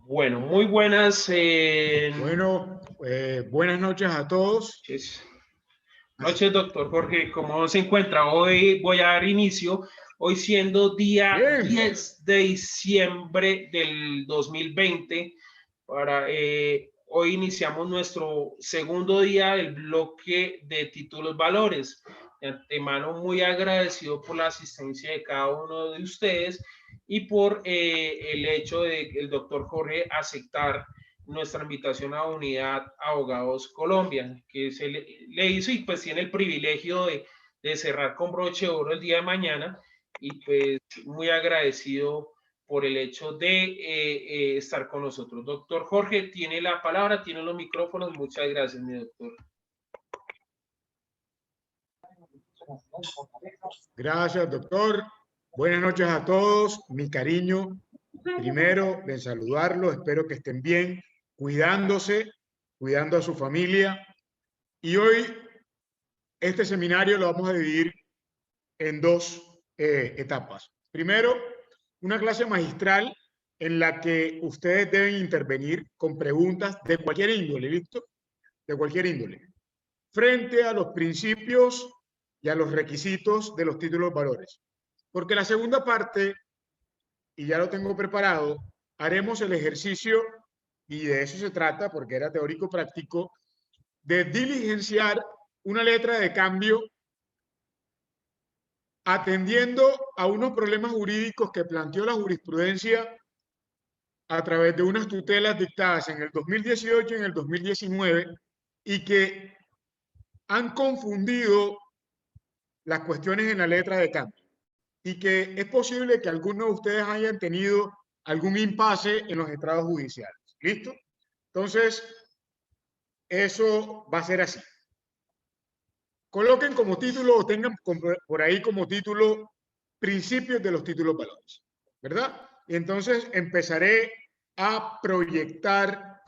Bueno, muy buenas Buenas noches a todos. noches, doctor Jorge. ¿Cómo se encuentra? Hoy voy a dar inicio, hoy siendo día Bien. 10 de diciembre del 2020. Hoy iniciamos nuestro segundo día del bloque de títulos valores. De antemano, muy agradecido por la asistencia de cada uno de ustedes y por el hecho de que el doctor Jorge aceptar nuestra invitación a Unidad Abogados Colombia, que le hizo y pues tiene el privilegio de cerrar con broche de oro el día de mañana, y pues muy agradecido por el hecho de estar con nosotros. Doctor Jorge, tiene la palabra, tiene los micrófonos. Muchas gracias, mi doctor. Gracias, doctor. Buenas noches a todos. Mi cariño, primero de saludarlos. Espero que estén bien, cuidándose, cuidando a su familia. Y hoy este seminario lo vamos a dividir en dos etapas. Primero, una clase magistral en la que ustedes deben intervenir con preguntas de cualquier índole, ¿listo? De cualquier índole, frente a los principios y a los requisitos de los títulos valores. Porque la segunda parte, y ya lo tengo preparado, haremos el ejercicio, y de eso se trata, porque era teórico práctico, de diligenciar una letra de cambio atendiendo a unos problemas jurídicos que planteó la jurisprudencia a través de unas tutelas dictadas en el 2018 y en el 2019 y que han confundido las cuestiones en la letra de cambio y que es posible que algunos de ustedes hayan tenido algún impasse en los estrados judiciales. ¿Listo? Entonces, eso va a ser así. Coloquen como título o tengan por ahí como título principios de los títulos valores, ¿verdad? Y entonces empezaré a proyectar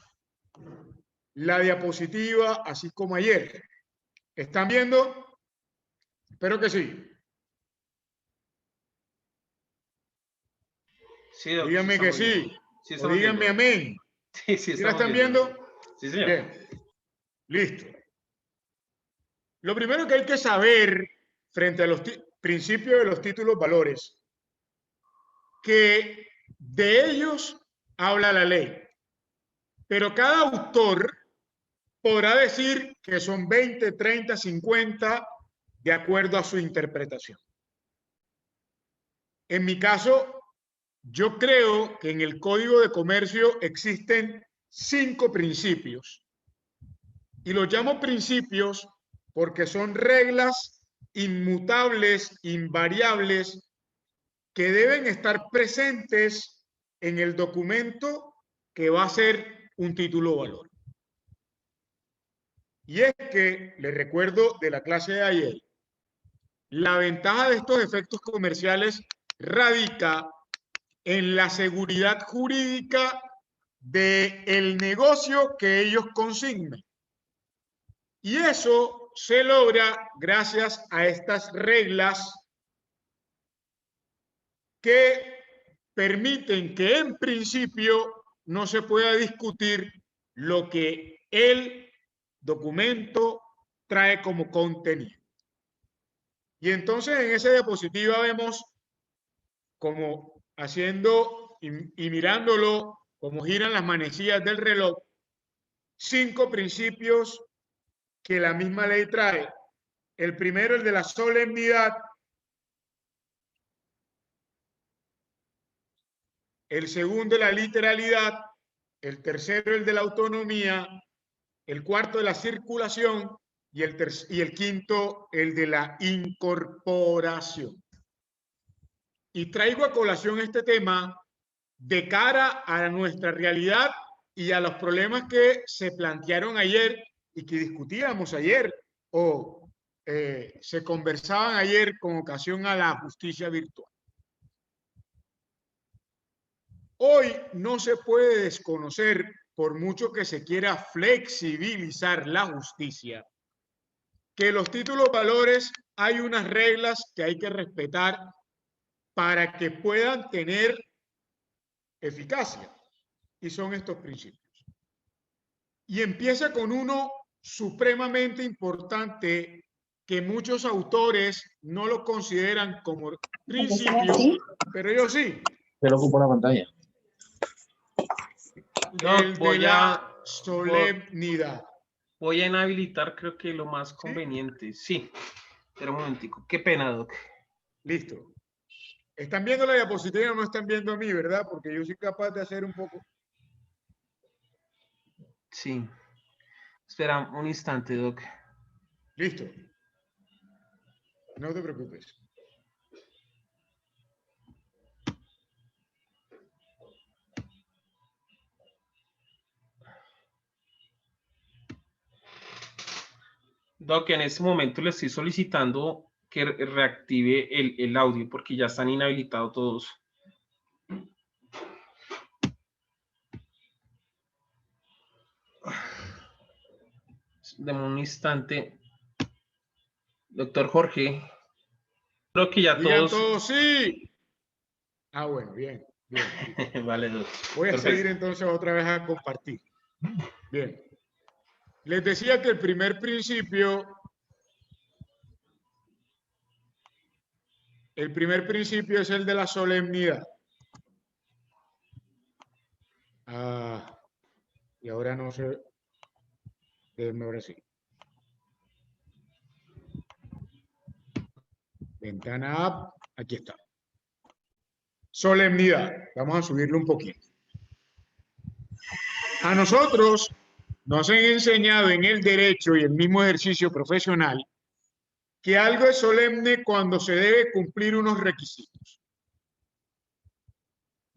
la diapositiva así como ayer. ¿Están viendo? Espero que sí. Sí, doctor, Díganme que sí. sí O estamos díganme viendo. amén. Sí, ¿Sí la están viendo. viendo? Sí, señor. Bien. Listo. Lo primero que hay que saber frente a los principios de los títulos valores, que de ellos habla la ley, pero cada autor podrá decir que son 20, 30, 50 de acuerdo a su interpretación. En mi caso, yo creo que en el Código de Comercio existen 5 principios y los llamo principios porque son reglas inmutables, invariables, que deben estar presentes en el documento que va a ser un título valor. Y es que, les recuerdo de la clase de ayer, la ventaja de estos efectos comerciales radica en la seguridad jurídica del negocio que ellos consignan. Y eso se logra gracias a estas reglas que permiten que en principio no se pueda discutir lo que el documento trae como contenido. Y entonces en esa diapositiva vemos como haciendo y mirándolo como giran las manecillas del reloj, 5 principios que la misma ley trae. El primero, el de la solemnidad. El segundo, la literalidad. El tercero, el de la autonomía. El cuarto, de la circulación. Y el quinto, el de la incorporación. Y traigo a colación este tema de cara a nuestra realidad y a los problemas que se plantearon ayer y que discutíamos ayer o se conversaban ayer con ocasión a la justicia virtual. Hoy no se puede desconocer, por mucho que se quiera flexibilizar la justicia, que los títulos valores hay unas reglas que hay que respetar para que puedan tener eficacia. y son estos principios. Y empieza con uno supremamente importante que muchos autores no lo consideran como principio, pero yo sí. Pero ocupo la pantalla. El de la solemnidad. Voy a inhabilitar, creo que lo más ¿Sí? conveniente. Sí, pero un momentico. Qué pena, Doc. Listo. ¿Están viendo la diapositiva o no están viendo a mí, verdad? Porque yo soy capaz de hacer un poco. Sí. Espera un instante, Doc. Listo. No te preocupes. Doc, en este momento le estoy solicitando que reactive el audio porque ya están inhabilitados todos. Deme un instante. Doctor Jorge. Creo que ya Digan todos. todos sí. Ah, bueno, bien. Bien. Vale, Doc. Voy a Perfecto. seguir entonces otra vez a compartir. Bien. Les decía que el primer principio es el de la solemnidad. Ah, y ahora no sé. Déjenme ahora sí. Ventana app, aquí está. Solemnidad. Vamos a subirlo un poquito. A nosotros nos han enseñado en el derecho y el mismo ejercicio profesional que algo es solemne cuando se debe cumplir unos requisitos.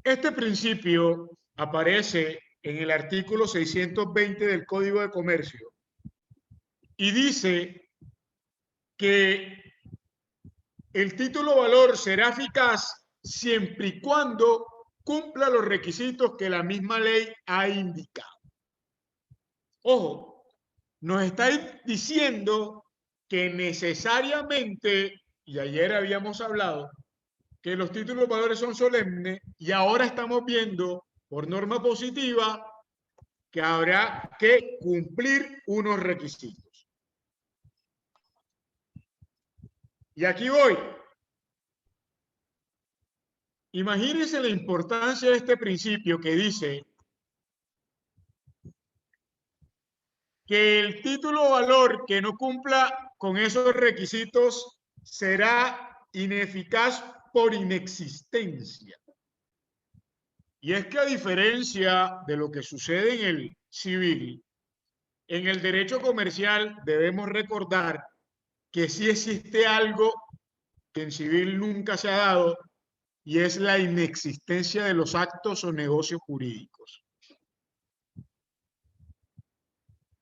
Este principio aparece en el artículo 620 del Código de Comercio y dice que el título valor será eficaz siempre y cuando cumpla los requisitos que la misma ley ha indicado. Ojo, nos está diciendo que necesariamente, y ayer habíamos hablado, que los títulos valores son solemnes y ahora estamos viendo por norma positiva que habrá que cumplir unos requisitos. Y aquí voy. Imagínense la importancia de este principio que dice que el título o valor que no cumpla con esos requisitos será ineficaz por inexistencia. Y es que a diferencia de lo que sucede en el civil, en el derecho comercial debemos recordar que sí existe algo que en civil nunca se ha dado y es la inexistencia de los actos o negocios jurídicos.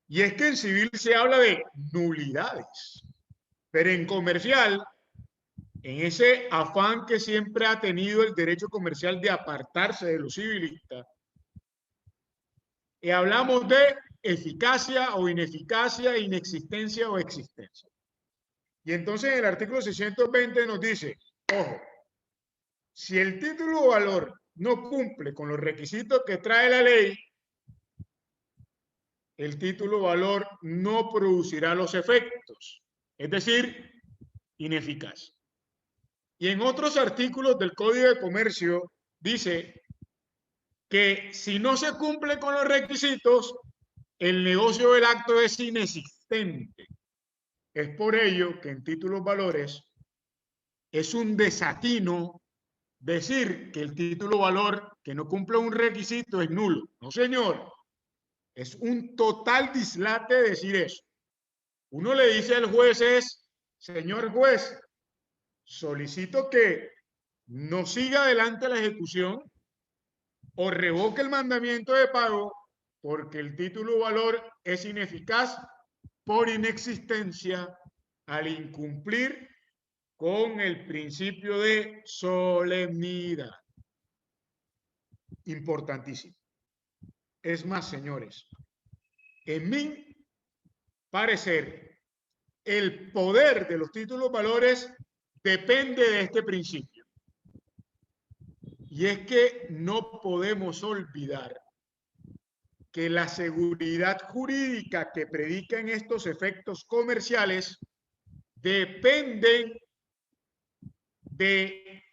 Y es que en civil se habla de nulidades, pero en comercial, en ese afán que siempre ha tenido el derecho comercial de apartarse de los civilistas, hablamos de eficacia o ineficacia, inexistencia o existencia. Y entonces el artículo 620 nos dice, ojo, si el título o valor no cumple con los requisitos que trae la ley, el título o valor no producirá los efectos, es decir, ineficaz. Y en otros artículos del Código de Comercio dice que si no se cumple con los requisitos, el negocio del acto es inexistente. Es por ello que en títulos valores es un desatino decir que el título valor que no cumple un requisito es nulo. No, señor. Es un total dislate decir eso. Uno le dice al juez señor juez, solicito que no siga adelante la ejecución o revoque el mandamiento de pago porque el título valor es ineficaz por inexistencia al incumplir con el principio de solemnidad. Importantísimo. Es más, señores, en mi parecer, el poder de los títulos valores depende de este principio. Y es que no podemos olvidar que la seguridad jurídica que predican estos efectos comerciales depende de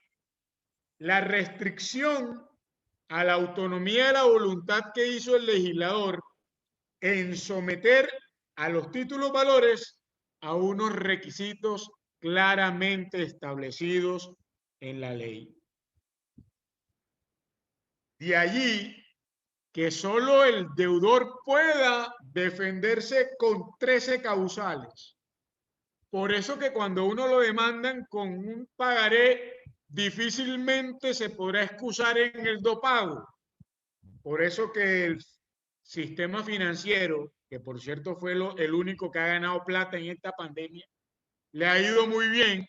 la restricción a la autonomía de la voluntad que hizo el legislador en someter a los títulos valores a unos requisitos claramente establecidos en la ley. De allí que solo el deudor pueda defenderse con 13 causales. Por eso que cuando uno lo demandan con un pagaré, difícilmente se podrá excusar en el dopago. Por eso que el sistema financiero, que por cierto fue el único que ha ganado plata en esta pandemia, le ha ido muy bien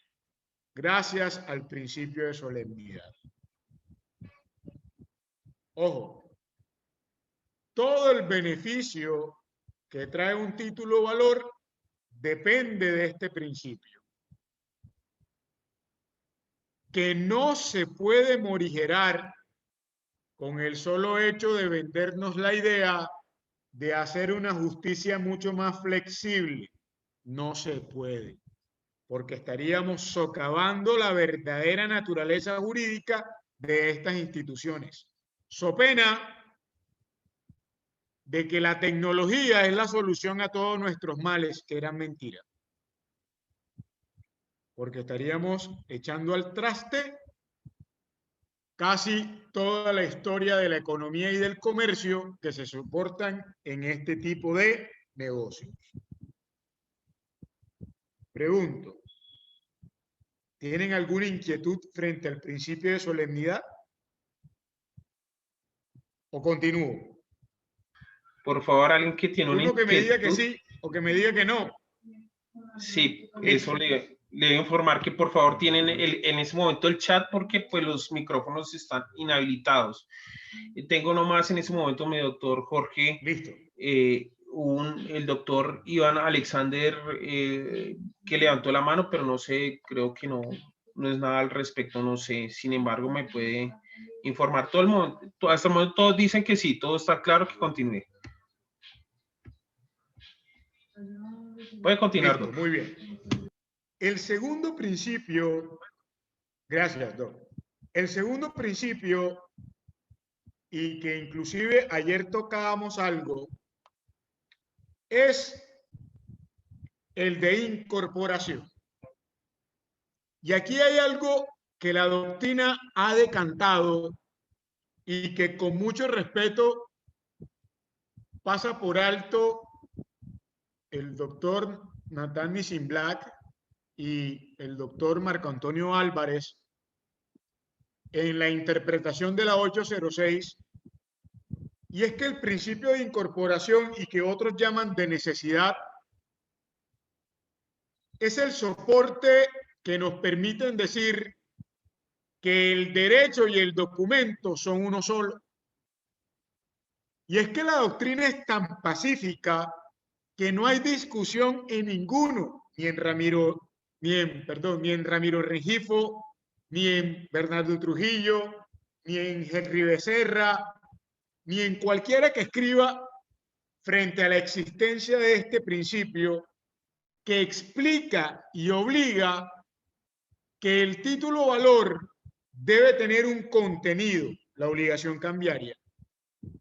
gracias al principio de solemnidad. Ojo, todo el beneficio que trae un título valor depende de este principio, que no se puede morigerar con el solo hecho de vendernos la idea de hacer una justicia mucho más flexible. No se puede, porque estaríamos socavando la verdadera naturaleza jurídica de estas instituciones. So pena de que la tecnología es la solución a todos nuestros males, que eran mentiras. Porque estaríamos echando al traste casi toda la historia de la economía y del comercio que se soportan en este tipo de negocios. Pregunto, ¿tienen alguna inquietud frente al principio de solemnidad? ¿O continúo? Por favor, alguien que tiene una Uno que me diga que inquietud. sí o que me diga que no. Sí, eso le debo informar que por favor tienen en ese momento el chat porque pues los micrófonos están inhabilitados. Tengo nomás en ese momento mi doctor Jorge. Listo. El doctor Iván Alexander que levantó la mano, pero no sé, creo que no es nada al respecto, no sé. Sin embargo, me puede informar todo el mundo. Hasta el momento todos dicen que sí, todo está claro, que continúe. Puede continuar, Listo, muy bien. El segundo principio, gracias, Doc. El segundo principio, y que inclusive ayer tocábamos algo, es el de incorporación. Y aquí hay algo que la doctrina ha decantado y que con mucho respeto pasa por alto el doctor Nathan Nissim Black y el doctor Marco Antonio Álvarez en la interpretación de la 806, y es que el principio de incorporación, y que otros llaman de necesidad, es el soporte que nos permiten decir que el derecho y el documento son uno solo. Y es que la doctrina es tan pacífica que no hay discusión en ninguno, ni en Ramiro Rengifo, ni en Bernardo Trujillo, ni en Henry Becerra, ni en cualquiera que escriba frente a la existencia de este principio que explica y obliga que el título valor debe tener un contenido, la obligación cambiaria,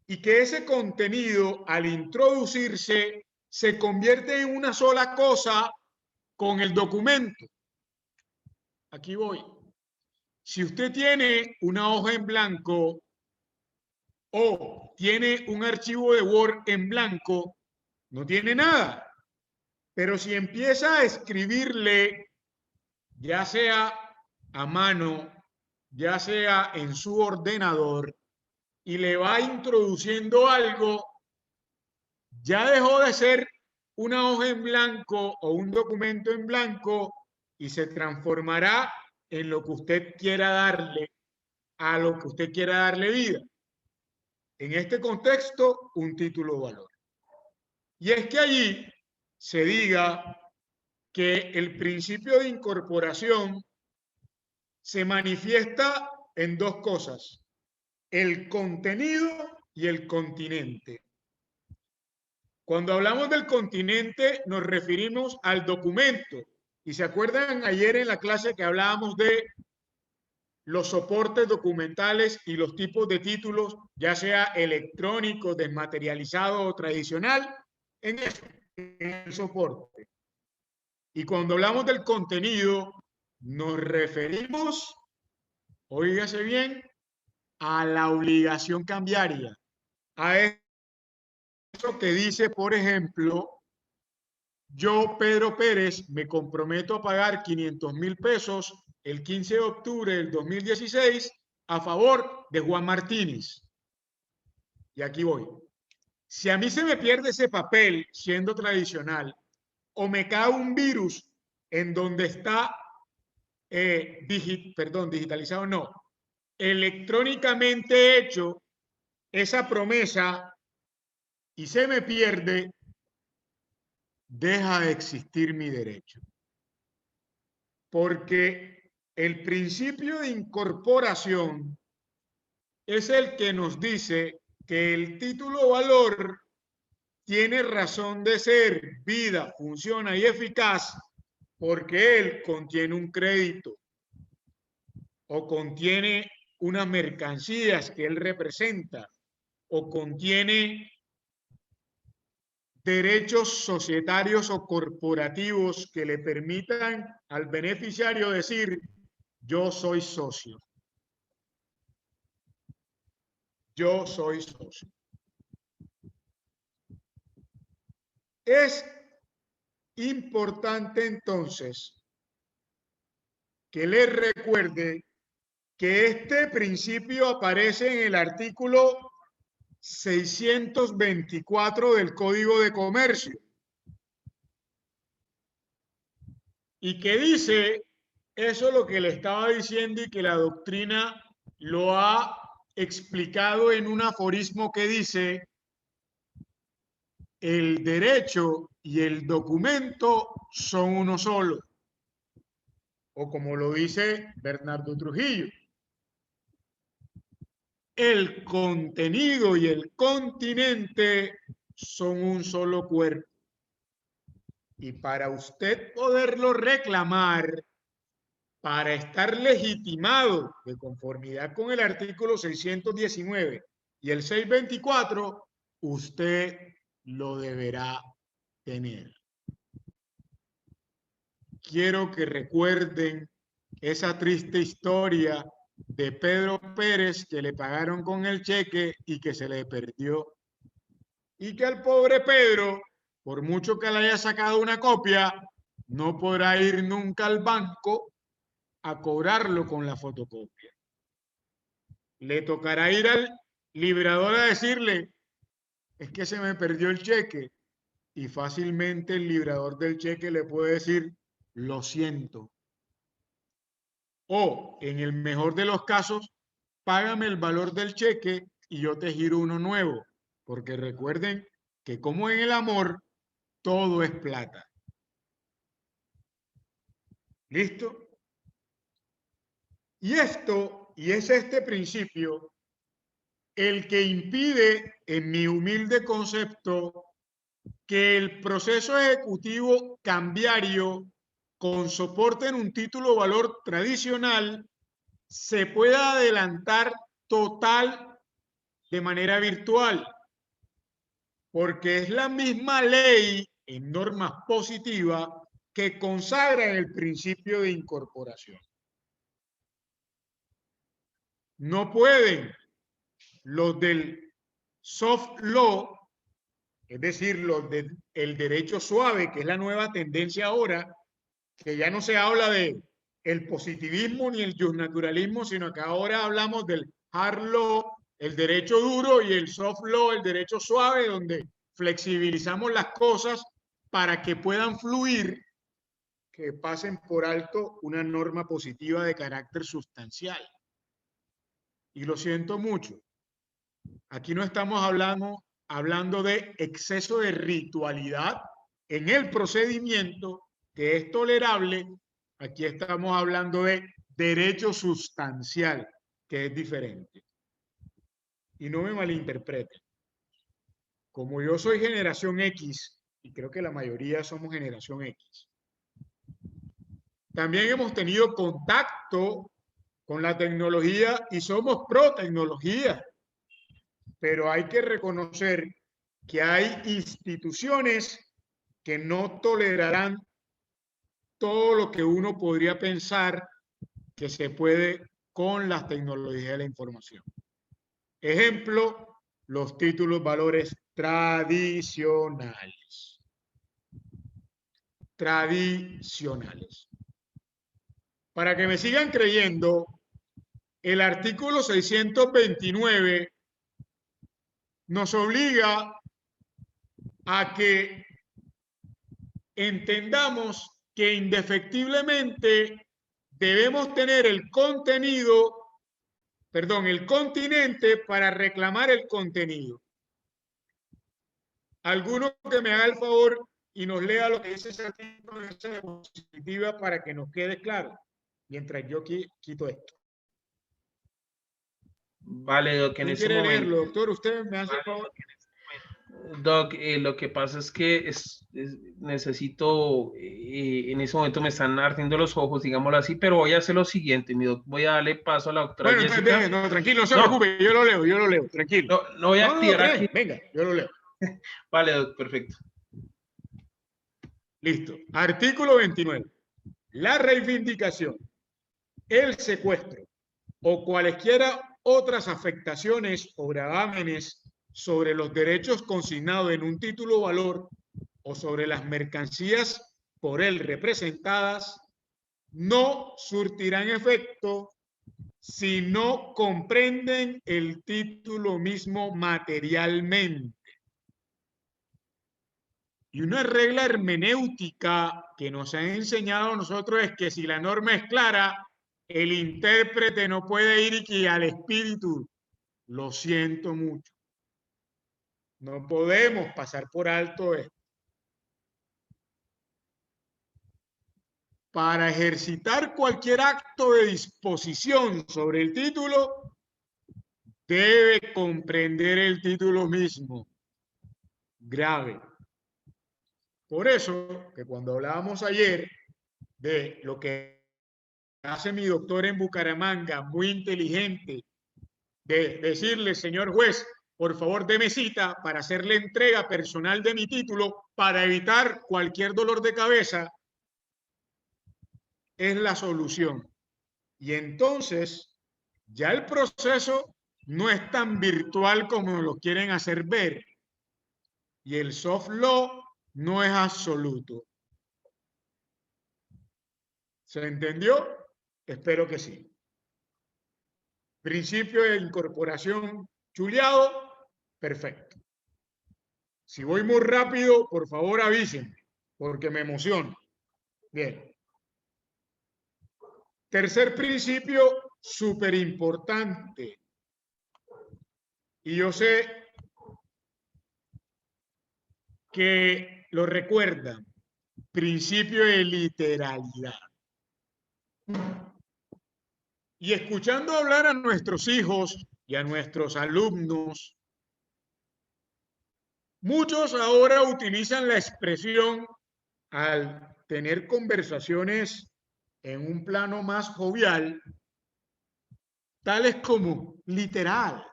y que ese contenido, al introducirse, se convierte en una sola cosa con el documento. Aquí voy. Si usted tiene una hoja en blanco o tiene un archivo de Word en blanco, no tiene nada. Pero si empieza a escribirle, ya sea a mano, ya sea en su ordenador, y le va introduciendo algo, ya dejó de ser una hoja en blanco o un documento en blanco y se transformará en lo que usted quiera darle, a lo que usted quiera darle vida. En este contexto, un título valor. Y es que allí se diga que el principio de incorporación se manifiesta en dos cosas: el contenido y el continente. Cuando hablamos del continente, nos referimos al documento. Y se acuerdan ayer en la clase que hablábamos de los soportes documentales y los tipos de títulos, ya sea electrónico, desmaterializado o tradicional, en el soporte. Y cuando hablamos del contenido, nos referimos, óigase bien, a la obligación cambiaria, a eso que dice, por ejemplo, yo, Pedro Pérez, me comprometo a pagar 500.000 pesos el 15 de octubre del 2016 a favor de Juan Martínez. Y aquí voy. Si a mí se me pierde ese papel siendo tradicional o me cae un virus en donde está, digitalizado, no, electrónicamente hecho esa promesa y se me pierde, deja de existir mi derecho. Porque el principio de incorporación es el que nos dice que el título valor tiene razón de ser, vida, funciona y eficaz porque él contiene un crédito o contiene unas mercancías que él representa o contiene derechos societarios o corporativos que le permitan al beneficiario decir, yo soy socio. Yo soy socio. Es importante entonces que les recuerde que este principio aparece en el artículo 624 del Código de Comercio y que dice eso lo que le estaba diciendo y que la doctrina lo ha explicado en un aforismo que dice el derecho y el documento son uno solo, o como lo dice Bernardo Trujillo, el contenido y el continente son un solo cuerpo. Y para usted poderlo reclamar, para estar legitimado de conformidad con el artículo 619 y el 624, usted lo deberá tener. Quiero que recuerden esa triste historia de Pedro Pérez que le pagaron con el cheque y que se le perdió. Y que al pobre Pedro, por mucho que le haya sacado una copia, no podrá ir nunca al banco a cobrarlo con la fotocopia. Le tocará ir al librador a decirle, es que se me perdió el cheque. Y fácilmente el librador del cheque le puede decir, lo siento. O, en el mejor de los casos, págame el valor del cheque y yo te giro uno nuevo. Porque recuerden que como en el amor, todo es plata. ¿Listo? Y es este principio el que impide, en mi humilde concepto, que el proceso ejecutivo cambiario con soporte en un título o valor tradicional se pueda adelantar total de manera virtual, porque es la misma ley en normas positivas que consagra el principio de incorporación. No pueden los del soft law, es decir, los del derecho suave, que es la nueva tendencia ahora, que ya no se habla de el positivismo ni el justnaturalismo, sino que ahora hablamos del hard law, el derecho duro, y el soft law, el derecho suave, donde flexibilizamos las cosas para que puedan fluir, que pasen por alto una norma positiva de carácter sustancial. Y lo siento mucho, aquí no estamos hablando de exceso de ritualidad en el procedimiento, que es tolerable. Aquí estamos hablando de derecho sustancial, que es diferente. Y no me malinterpreten. como yo soy generación X, y creo que la mayoría somos generación X, también hemos tenido contacto con la tecnología y somos pro tecnología, pero hay que reconocer que hay instituciones que no tolerarán todo lo que uno podría pensar que se puede con las tecnologías de la información. Ejemplo, los títulos valores tradicionales. Tradicionales. Para que me sigan creyendo, el artículo 629 nos obliga a que entendamos que indefectiblemente debemos tener el contenido, perdón, el continente para reclamar el contenido. Alguno que me haga el favor y nos lea lo que dice ese artículo de esa diapositiva para que nos quede claro, mientras yo quito esto. Vale, Doc, en ¿Quién ese quiere momento. leerlo, doctor? ¿Usted me hace el favor? Doc, lo que pasa es que necesito, en ese momento me están ardiendo los ojos, digámoslo así, pero voy a hacer lo siguiente, mi Doc, voy a darle paso a la doctora Bueno, Jessica. no, tranquilo, no se preocupe, yo lo leo, tranquilo. No voy a activar aquí. Venga, yo lo leo. Vale, Doc, perfecto. Listo. Artículo 29. La reivindicación, el secuestro o cualesquiera otras afectaciones o gravámenes sobre los derechos consignados en un título valor o sobre las mercancías por él representadas no surtirán efecto si no comprenden el título mismo materialmente. Y una regla hermenéutica que nos han enseñado a nosotros es que si la norma es clara, el intérprete no puede ir y que al espíritu. Lo siento mucho. No podemos pasar por alto esto. Para ejercitar cualquier acto de disposición sobre el título, debe comprender el título mismo. Grave. Por eso, que cuando hablábamos ayer de lo que hace mi doctor en Bucaramanga, muy inteligente, de decirle, señor juez, por favor deme cita para hacerle entrega personal de mi título para evitar cualquier dolor de cabeza, es la solución. Y entonces, ya el proceso no es tan virtual como lo quieren hacer ver. Y el soft law no es absoluto. ¿Se entendió? Espero que sí. Principio de incorporación chuleado, perfecto. Si voy muy rápido, por favor avísenme, porque me emociono. Bien. Tercer principio, súper importante. Y yo sé que lo recuerdan. Principio de literalidad. Y escuchando hablar a nuestros hijos y a nuestros alumnos, muchos ahora utilizan la expresión al tener conversaciones en un plano más jovial, tales como literal.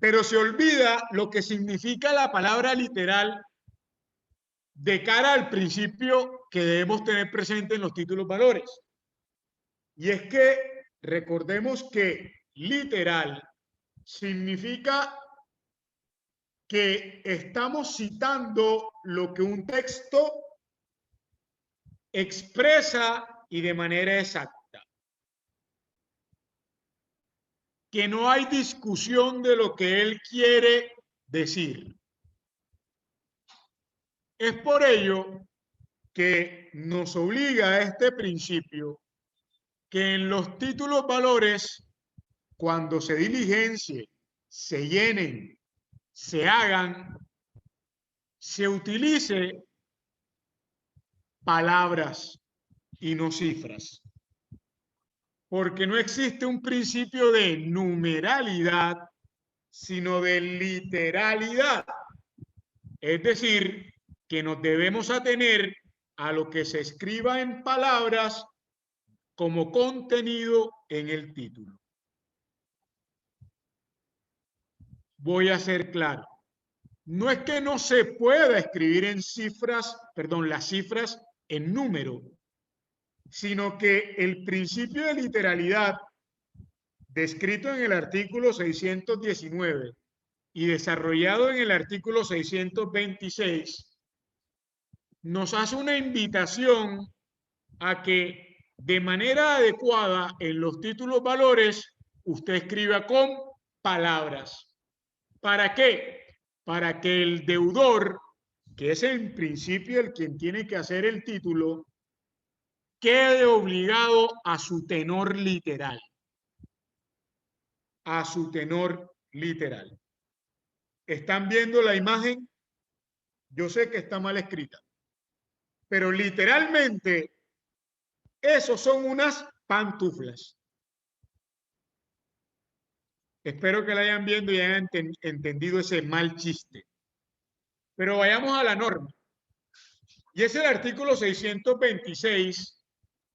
Pero se olvida lo que significa la palabra literal de cara al principio que debemos tener presente en los títulos valores. Y es que recordemos que literal significa que estamos citando lo que un texto expresa y de manera exacta. Que no hay discusión de lo que él quiere decir. Es por ello que nos obliga a este principio que en los títulos valores, cuando se diligencie, se llenen, se hagan, se utilice palabras y no cifras. Porque no existe un principio de numeralidad, sino de literalidad. Es decir, que nos debemos atener a lo que se escriba en palabras como contenido en el título. Voy a ser claro. No es que no se pueda escribir en cifras, perdón, las cifras en número, sino que el principio de literalidad descrito en el artículo 619 y desarrollado en el artículo 626 nos hace una invitación a que de manera adecuada en los títulos valores usted escriba con palabras. ¿Para qué? Para que el deudor, que es en principio el quien tiene que hacer el título, quede obligado a su tenor literal. A su tenor literal. ¿Están viendo la imagen? Yo sé que está mal escrita, pero literalmente esos son unas pantuflas. Espero que la hayan viendo y hayan entendido ese mal chiste. Pero vayamos a la norma. Y es el artículo 626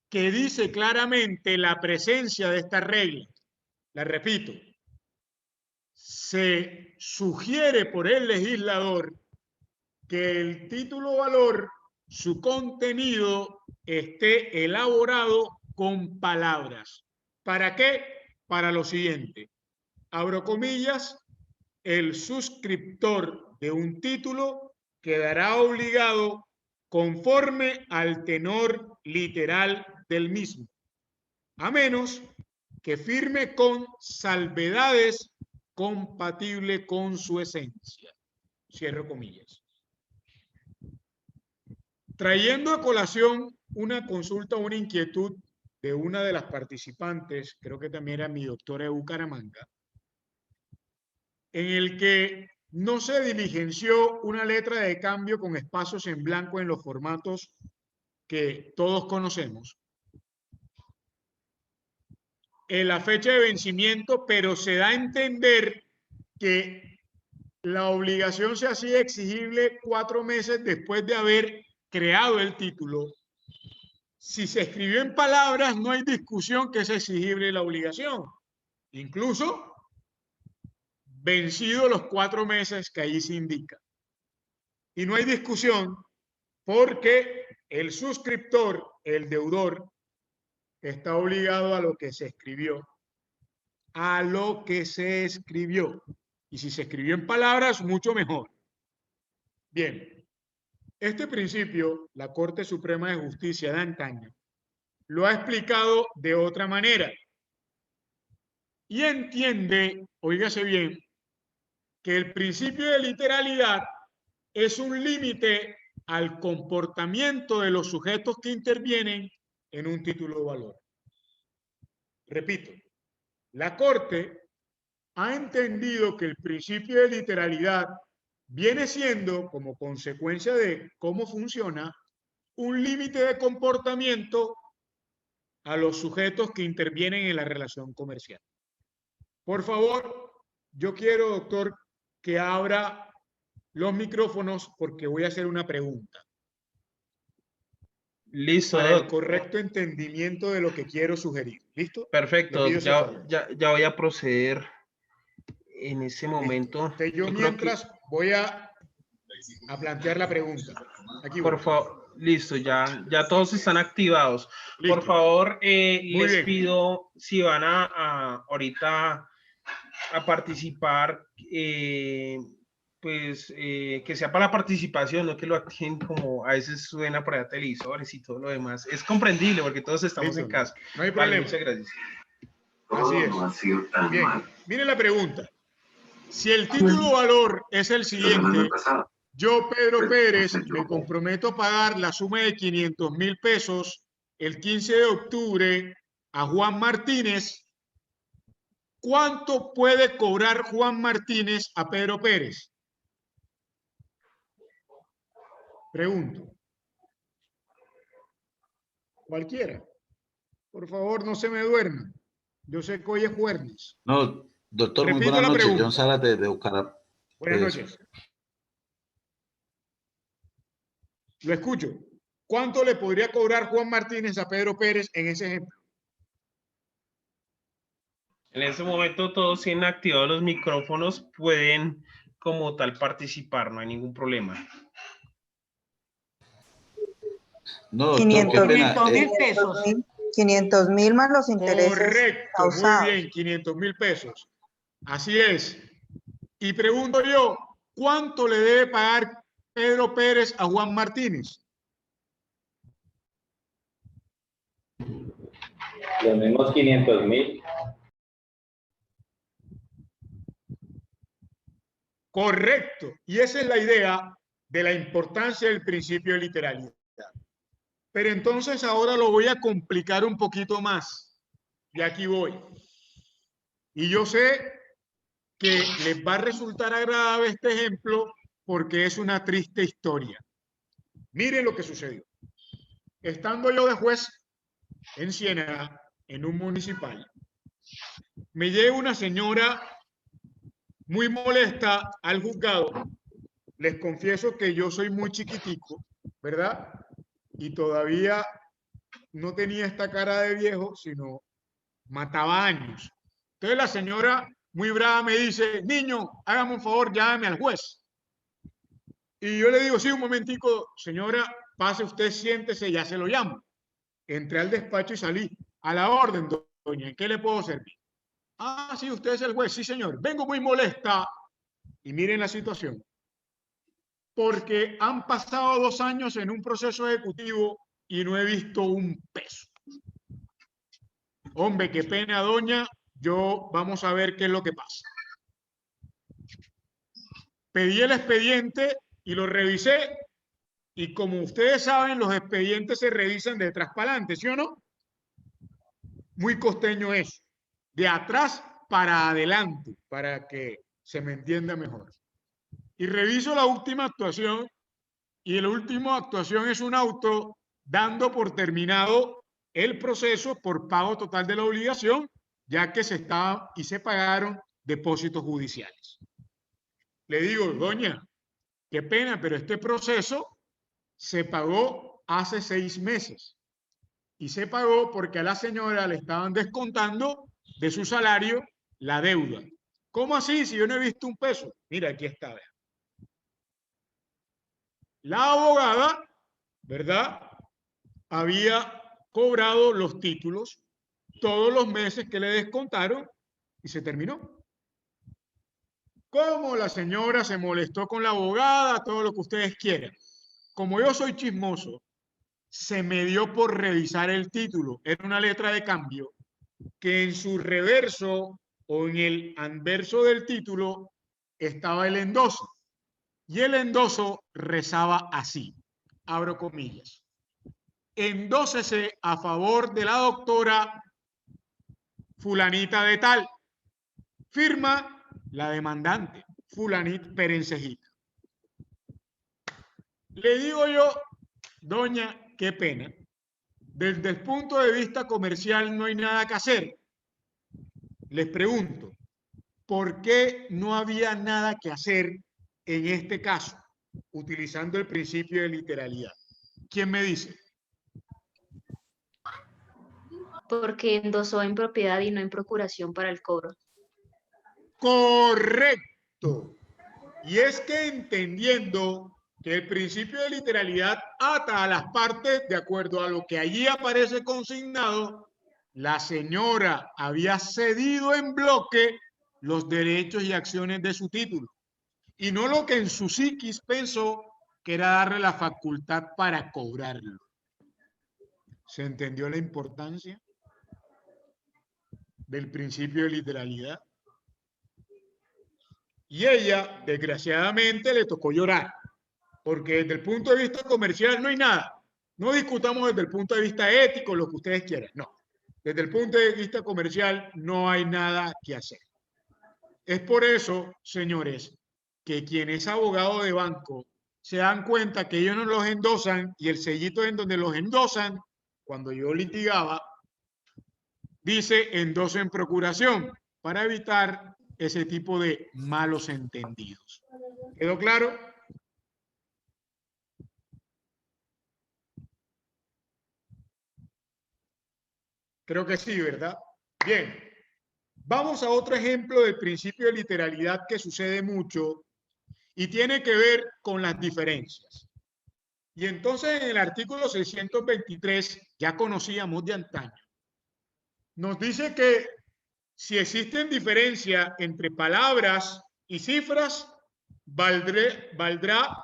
que dice claramente la presencia de esta regla. La repito. Se sugiere por el legislador que el título valor, su contenido, esté elaborado con palabras. ¿Para qué? Para lo siguiente. Abro comillas, el suscriptor de un título quedará obligado conforme al tenor literal del mismo, a menos que firme con salvedades compatible con su esencia. Cierro comillas. Trayendo a colación una consulta, una inquietud de una de las participantes, creo que también era mi doctora de Bucaramanga, en el que no se diligenció una letra de cambio con espacios en blanco en los formatos que todos conocemos, en la fecha de vencimiento, pero se da a entender que la obligación se hacía exigible 4 meses después de haber creado el título. Si se escribió en palabras, no hay discusión que es exigible la obligación. Incluso vencidos los 4 meses que ahí se indica. Y no hay discusión porque el suscriptor, el deudor, está obligado a lo que se escribió. A lo que se escribió. Y si se escribió en palabras, mucho mejor. Bien, este principio, la Corte Suprema de Justicia de antaño, lo ha explicado de otra manera. Y entiende, óigase bien, que el principio de literalidad es un límite al comportamiento de los sujetos que intervienen en un título de valor. Repito, la Corte ha entendido que el principio de literalidad viene siendo, como consecuencia de cómo funciona, un límite de comportamiento a los sujetos que intervienen en la relación comercial. Por favor, yo quiero, doctor, que abra los micrófonos porque voy a hacer una pregunta. Listo. Para el correcto entendimiento de lo que quiero sugerir. ¿Listo? Perfecto. Ya voy a proceder en ese momento. Entonces, yo mientras voy a plantear la pregunta. Aquí por favor, listo, ya todos están activados. Listo. Por favor, les pido si van a ahorita a participar, pues que sea para la participación, no que lo activen como a veces suena por allá televisores y todo lo demás. Es comprendible porque todos estamos en casa. No hay problema. Muchas gracias. Así es. No ha sido tan bien. Mire la pregunta. Si el título valor es el siguiente, yo, Pedro Pérez, me comprometo a pagar la suma de 500,000 pesos el 15 de octubre a Juan Martínez. ¿Cuánto puede cobrar Juan Martínez a Pedro Pérez? Pregunto. Cualquiera. Por favor, no se me duerman. Yo sé que hoy es jueves. No, doctor, muy buenas noches. John Zárate de Bucaramanga. Buenas noches. Lo escucho. ¿Cuánto le podría cobrar Juan Martínez a Pedro Pérez en ese ejemplo? En ese momento todos tienen activados los micrófonos, pueden como tal participar, no hay ningún problema. No, doctor, qué pena. 500.000 pesos. 500.000 más los intereses Correcto, causados. muy bien, 500.000 pesos. Así es. Y pregunto yo, ¿cuánto le debe pagar Pedro Pérez a Juan Martínez? Los mismos 500.000. Correcto. Y esa es la idea de la importancia del principio de literalidad. Pero entonces ahora lo voy a complicar un poquito más. Y aquí voy. Y yo sé que les va a resultar agradable este ejemplo porque es una triste historia. Miren lo que sucedió. Estando yo de juez en Ciénaga, en un municipal, me llega una señora muy molesta al juzgado. Les confieso que yo soy muy chiquitico, ¿verdad? Y todavía no tenía esta cara de viejo, sino mataba años. Entonces la señora muy brava me dice, niño, hágame un favor, llámame al juez. Y yo le digo, sí, un momentico, señora, pase usted, siéntese, ya se lo llamo. Entré al despacho y salí. A la orden, doña, ¿en qué le puedo servir? Ah, sí, usted es el juez. Sí, señor. Vengo muy molesta. Y miren la situación. Porque han pasado 2 años en un proceso ejecutivo y no he visto un peso. Hombre, qué pena, doña. Vamos a ver qué es lo que pasa. Pedí el expediente y lo revisé. Y como ustedes saben, los expedientes se revisan de atrás para adelante, ¿sí o no? Muy costeño eso. De atrás para adelante, para que se me entienda mejor. Y reviso la última actuación, y la última actuación es un auto dando por terminado el proceso por pago total de la obligación, ya que se pagaron depósitos judiciales. Le digo, doña, qué pena, pero este proceso se pagó hace 6 meses. Y se pagó porque a la señora le estaban descontando de su salario la deuda. ¿Cómo así? Si yo no he visto un peso. Mira, aquí está. Vea. La abogada, ¿verdad? Había cobrado los títulos todos los meses que le descontaron y se terminó. Como la señora se molestó con la abogada, todo lo que ustedes quieran. Como yo soy chismoso, se me dio por revisar el título. Era una letra de cambio que en su reverso o en el anverso del título estaba el endoso. Y el endoso rezaba así, abro comillas. Endósese a favor de la doctora fulanita de tal. Firma la demandante, fulanita Perencejita. Le digo yo, doña, qué pena. Desde el punto de vista comercial no hay nada que hacer. Les pregunto, ¿por qué no había nada que hacer en este caso, utilizando el principio de literalidad? ¿Quién me dice? Porque endosó en propiedad y no en procuración para el cobro. Correcto. Y es que entendiendo que el principio de literalidad ata a las partes de acuerdo a lo que allí aparece consignado, la señora había cedido en bloque los derechos y acciones de su título, y no lo que en su psiquis pensó que era darle la facultad para cobrarlo. ¿Se entendió la importancia del principio de literalidad? Y ella, desgraciadamente, le tocó llorar, porque desde el punto de vista comercial no hay nada. No discutamos desde el punto de vista ético lo que ustedes quieran, no. Desde el punto de vista comercial no hay nada que hacer. Es por eso, señores, que quien es abogado de banco se dan cuenta que ellos no los endosan y el sellito en donde los endosan, cuando yo litigaba, dice endoso en procuración, para evitar ese tipo de malos entendidos. ¿Quedó claro? Creo que sí, ¿verdad? Bien. Vamos a otro ejemplo del principio de literalidad que sucede mucho y tiene que ver con las diferencias. Y entonces en el artículo 623, ya conocíamos de antaño, nos dice que si existen diferencias entre palabras y cifras, valdrá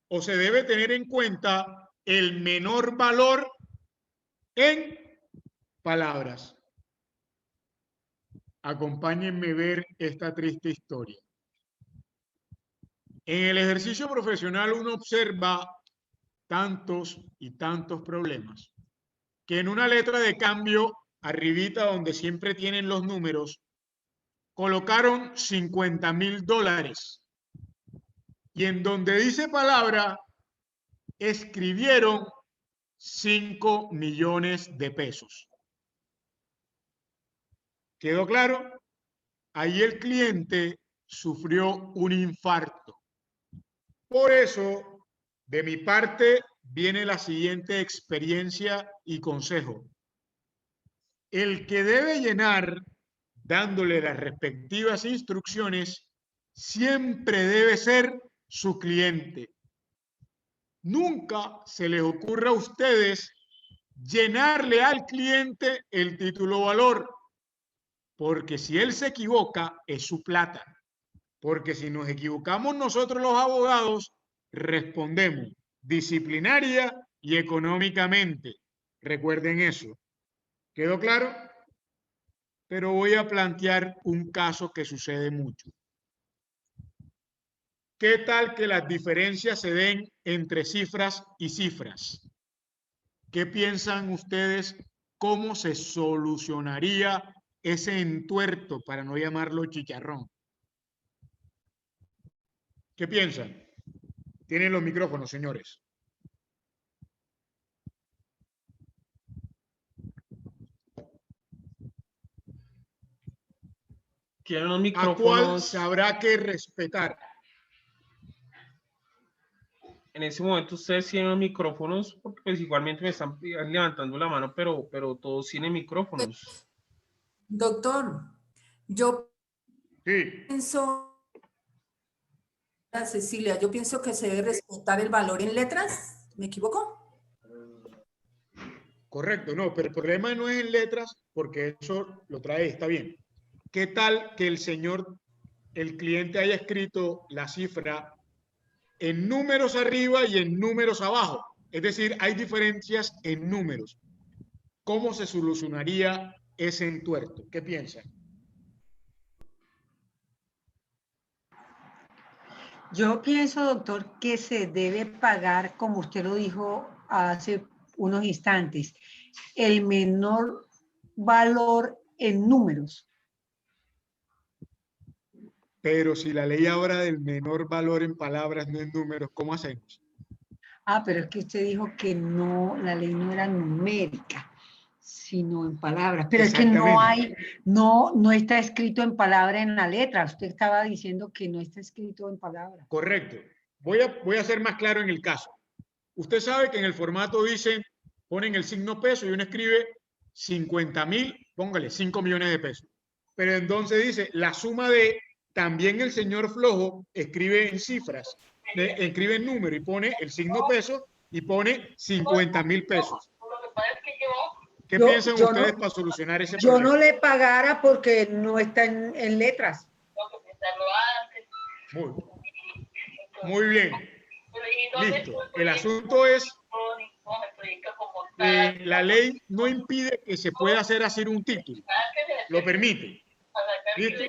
o se debe tener en cuenta el menor valor en palabras. Acompáñenme a ver esta triste historia. En el ejercicio profesional uno observa tantos y tantos problemas que en una letra de cambio, arribita donde siempre tienen los números, colocaron $50,000 y en donde dice palabra escribieron 5 millones de pesos. ¿Quedó claro? Ahí el cliente sufrió un infarto. Por eso, de mi parte, viene la siguiente experiencia y consejo. El que debe llenar, dándole las respectivas instrucciones, siempre debe ser su cliente. Nunca se les ocurra a ustedes llenarle al cliente el título valor, porque si él se equivoca, es su plata. Porque si nos equivocamos nosotros los abogados, respondemos disciplinaria y económicamente. Recuerden eso. ¿Quedó claro? Pero voy a plantear un caso que sucede mucho. ¿Qué tal que las diferencias se den entre cifras y cifras? ¿Qué piensan ustedes? ¿Cómo se solucionaría ese entuerto, para no llamarlo chicharrón? ¿Qué piensan? Tienen los micrófonos, señores. Tienen los ¿A micrófonos. cuál se habrá que respetar? En ese momento ustedes tienen los micrófonos, porque pues igualmente me están levantando la mano, pero todos tienen micrófonos. Doctor, yo Sí, pienso, Cecilia, yo pienso que se debe respetar el valor en letras. ¿Me equivoco? correcto, no, pero el problema no es en letras, porque eso lo trae, está bien. ¿Qué tal que el cliente haya escrito la cifra en números arriba y en números abajo? Es decir, hay diferencias en números. ¿Cómo se solucionaría ese entuerto? ¿Qué piensan? Yo pienso, doctor, que se debe pagar, como usted lo dijo hace unos instantes, el menor valor en números. Pero si la ley habla del menor valor en palabras, no en números, ¿cómo hacemos? Ah, pero es que usted dijo que no, la ley no era numérica, sino en palabras. Pero es que no hay, no está escrito en palabra en la letra. Usted estaba diciendo que no está escrito en palabra. Correcto. Voy a ser más claro en el caso. Usted sabe que en el formato dicen, ponen el signo peso y uno escribe 50,000, póngale 5 millones de pesos. Pero entonces dice, la suma de, también el señor Flojo escribe en cifras, escribe en número y pone el signo peso y pone 50,000 pesos. ¿Qué piensan ustedes para solucionar ese problema? Yo no le pagara porque no está en letras. Muy bien. Listo. El asunto es que la ley no impide que se pueda hacer así un título. Lo permite. ¿Listo?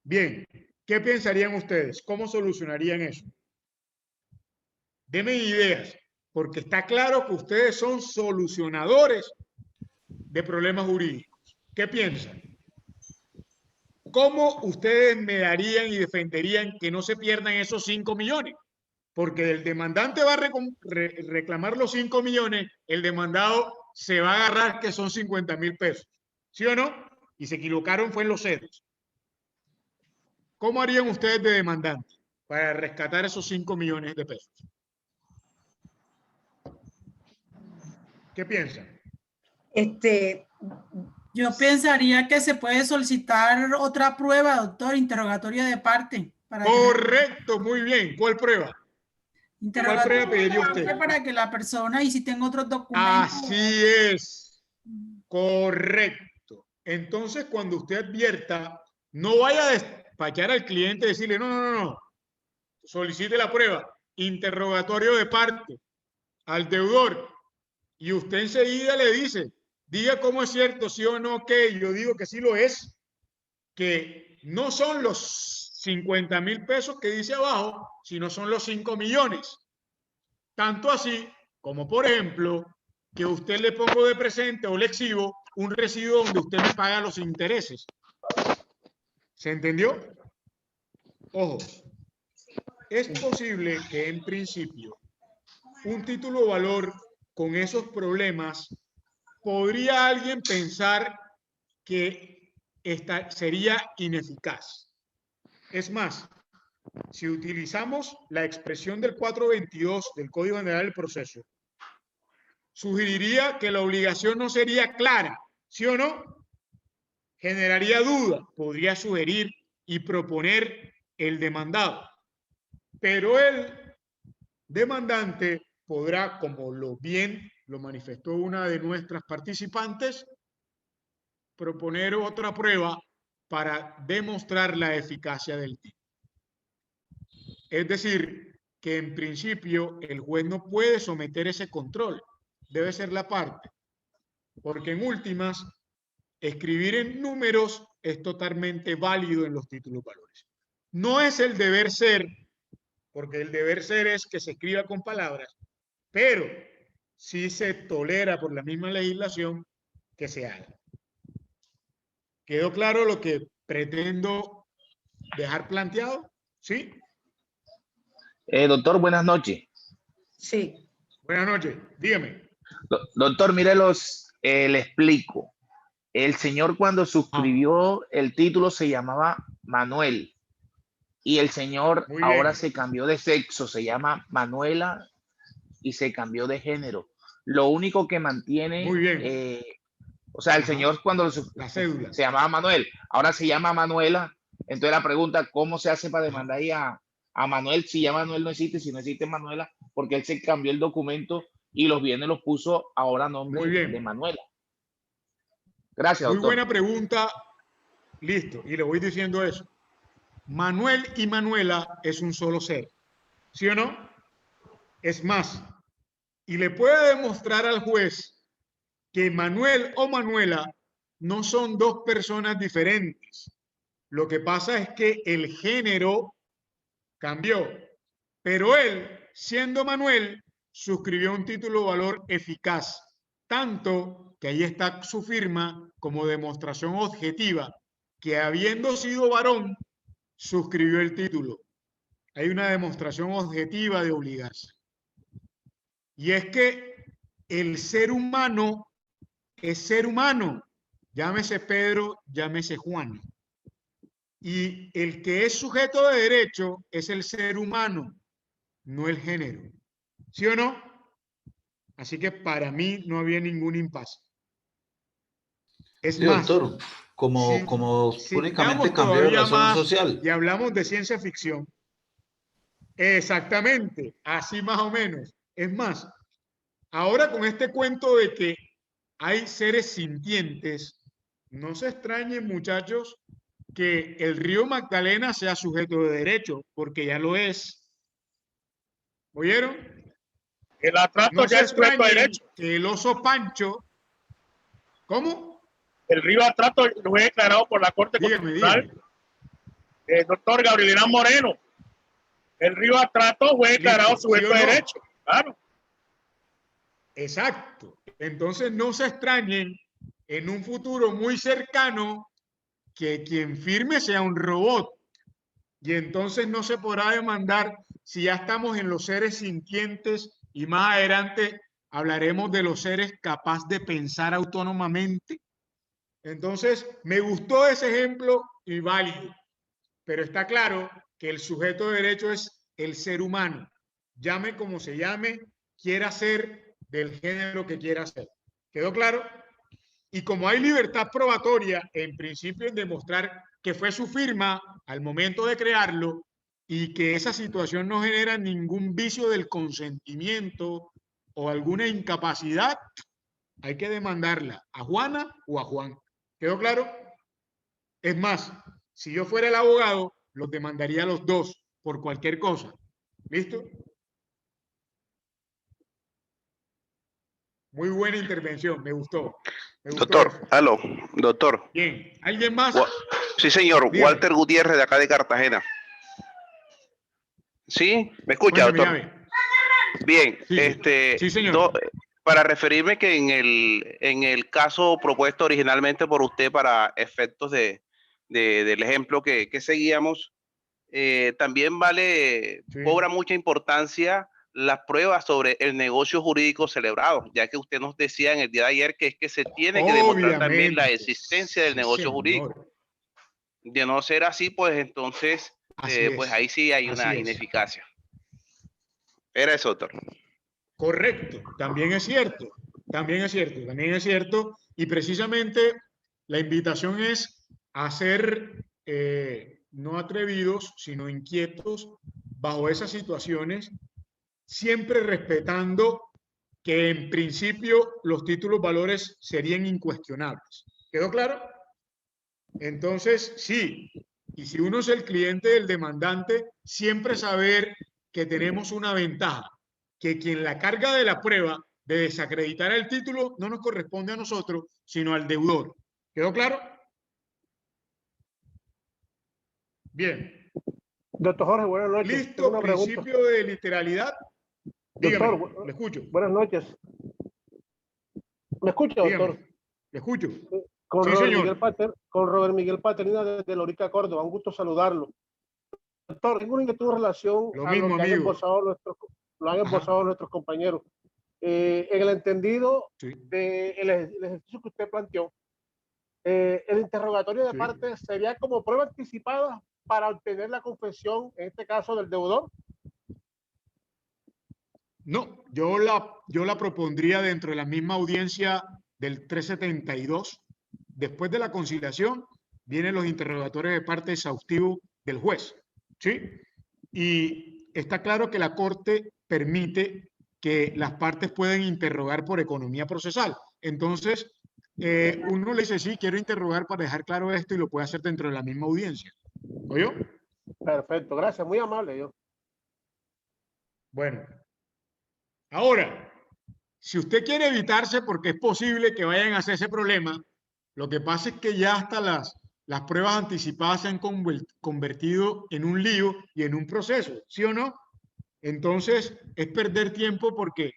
Bien. ¿Qué pensarían ustedes? ¿Cómo solucionarían eso? Denme ideas, porque está claro que ustedes son solucionadores de problemas jurídicos. ¿Qué piensan? ¿Cómo ustedes me darían y defenderían que no se pierdan esos 5 millones? Porque el demandante va a reclamar los 5 millones, el demandado se va a agarrar que son 50,000 pesos. ¿Sí o no? Y se equivocaron fue en los ceros. ¿Cómo harían ustedes de demandante para rescatar esos 5 millones de pesos? ¿Qué piensan? Yo pensaría que se puede solicitar otra prueba, doctor, interrogatorio de parte. Correcto, muy bien. ¿Cuál prueba? ¿Cuál prueba pediría usted? Para que la persona, y si tengo otros documentos. Así es. Correcto. Entonces, cuando usted advierta, no vaya a despachar al cliente y decirle, no. Solicite la prueba. Interrogatorio de parte al deudor. Y usted enseguida le dice, diga cómo es cierto, sí o no, que yo digo que sí lo es, que no son los 50.000 pesos que dice abajo, sino son los 5 millones. Tanto así como, por ejemplo, que usted le pongo de presente o le exhibo un recibo donde usted me paga los intereses. ¿Se entendió? Ojo, es posible que en principio un título valor con esos problemas, podría alguien pensar que sería ineficaz. Es más, si utilizamos la expresión del 422 del Código General del Proceso, sugeriría que la obligación no sería clara, ¿sí o no? Generaría duda, podría sugerir y proponer el demandado. Pero el demandante podrá, como bien lo manifestó una de nuestras participantes, proponer otra prueba para demostrar la eficacia del tipo. Es decir, que en principio el juez no puede someter ese control, debe ser la parte, porque en últimas, escribir en números es totalmente válido en los títulos valores. No es el deber ser, porque el deber ser es que se escriba con palabras, pero sí se tolera por la misma legislación que se haga. ¿Quedó claro lo que pretendo dejar planteado? ¿Sí? Doctor, buenas noches. Sí. Buenas noches, dígame. Doctor, mire le explico. El señor cuando suscribió el título se llamaba Manuel y el señor ahora se cambió de sexo, se llama Manuela y se cambió de género. Lo único que mantiene, o sea, el señor cuando se llamaba Manuel, ahora se llama Manuela. Entonces la pregunta, ¿cómo se hace para demandar ahí a Manuel si ya Manuel no existe, si no existe Manuela? Porque él se cambió el documento y los bienes los puso ahora a nombre de Manuela. Gracias, doctor. Muy buena pregunta. Listo, y le voy diciendo eso. Manuel y Manuela es un solo ser, ¿sí o no? Es más, y le puede demostrar al juez que Manuel o Manuela no son dos personas diferentes. Lo que pasa es que el género cambió, pero él, siendo Manuel, suscribió un título valor eficaz, tanto que ahí está su firma como demostración objetiva que habiendo sido varón, suscribió el título. Hay una demostración objetiva de obligarse. Y es que el ser humano es ser humano, llámese Pedro, llámese Juan. Y el que es sujeto de derecho es el ser humano, no el género. ¿Sí o no? Así que para mí no había ningún impasse. Es sí, más, doctor, como únicamente cambió de razón social. Y hablamos de ciencia ficción. Exactamente, así más o menos. Es más, ahora con este cuento de que hay seres sintientes, no se extrañen, muchachos, que el río Magdalena sea sujeto de derecho, porque ya lo es. ¿Oyeron? El atraso no ya es sujeto de derecho. Que el oso Pancho, ¿cómo? El río Atrato fue declarado por la Corte Constitucional. Doctor Gabriel Moreno. El río Atrato fue declarado sujeto de derecho. Claro. Exacto. Entonces no se extrañen en un futuro muy cercano que quien firme sea un robot. Y entonces no se podrá demandar si ya estamos en los seres sintientes y más adelante hablaremos de los seres capaces de pensar autónomamente. Entonces me gustó ese ejemplo y válido, pero está claro que el sujeto de derecho es el ser humano. Llame como se llame, quiera ser del género que quiera hacer. ¿Quedó claro? Y como hay libertad probatoria, en principio, en demostrar que fue su firma al momento de crearlo y que esa situación no genera ningún vicio del consentimiento o alguna incapacidad, hay que demandarla a Juana o a Juan. ¿Quedó claro? Es más, si yo fuera el abogado, los demandaría a los dos por cualquier cosa. ¿Listo? Muy buena intervención, me gustó. Doctor, eso. aló, doctor. Bien, ¿alguien más? Sí, señor, Dígame. Walter Gutiérrez de acá de Cartagena. ¿Sí? ¿Me escucha, doctor? Bien, sí, señor. Para referirme que en el caso propuesto originalmente por usted para efectos del ejemplo que seguíamos, también cobra mucha importancia las pruebas sobre el negocio jurídico celebrado, ya que usted nos decía en el día de ayer que es que se tiene que demostrar también la existencia del negocio jurídico. De no ser así, pues entonces, pues ahí sí hay una ineficacia. Era eso, doctor. Correcto, también es cierto, también es cierto, y precisamente la invitación es a ser no atrevidos, sino inquietos bajo esas situaciones, siempre respetando que en principio los títulos valores serían incuestionables. ¿Quedó claro? Entonces, sí, y si uno es el cliente del demandante, siempre saber que tenemos una ventaja, que quien la carga de la prueba de desacreditar el título no nos corresponde a nosotros, sino al deudor. ¿Quedó claro? Bien. Doctor Jorge, buenas noches. ¿Listo? Principio de literalidad. Dígame, doctor, le escucho. Buenas noches. ¿Me escucha, doctor? Dígame, le escucho. Con sí, Robert Miguel Paternina desde Lorica, Córdoba. Un gusto saludarlo. Doctor, tengo una inquietud en relación a lo que han esbozado nuestros compañeros. En el entendido del ejercicio que usted planteó, el interrogatorio de parte sería como prueba anticipada para obtener la confesión, en este caso del deudor. No, yo la propondría dentro de la misma audiencia del 372. Después de la conciliación vienen los interrogatorios de parte exhaustivos del juez, ¿sí? Y está claro que la Corte permite que las partes pueden interrogar por economía procesal. Entonces, uno le dice, sí, quiero interrogar para dejar claro esto, y lo puede hacer dentro de la misma audiencia. ¿Oyó? Perfecto, gracias, muy amable yo. Bueno, ahora, si usted quiere evitarse, porque es posible que vayan a hacer ese problema, lo que pasa es que ya hasta las pruebas anticipadas se han convertido en un lío y en un proceso, ¿sí o no? Entonces, es perder tiempo, porque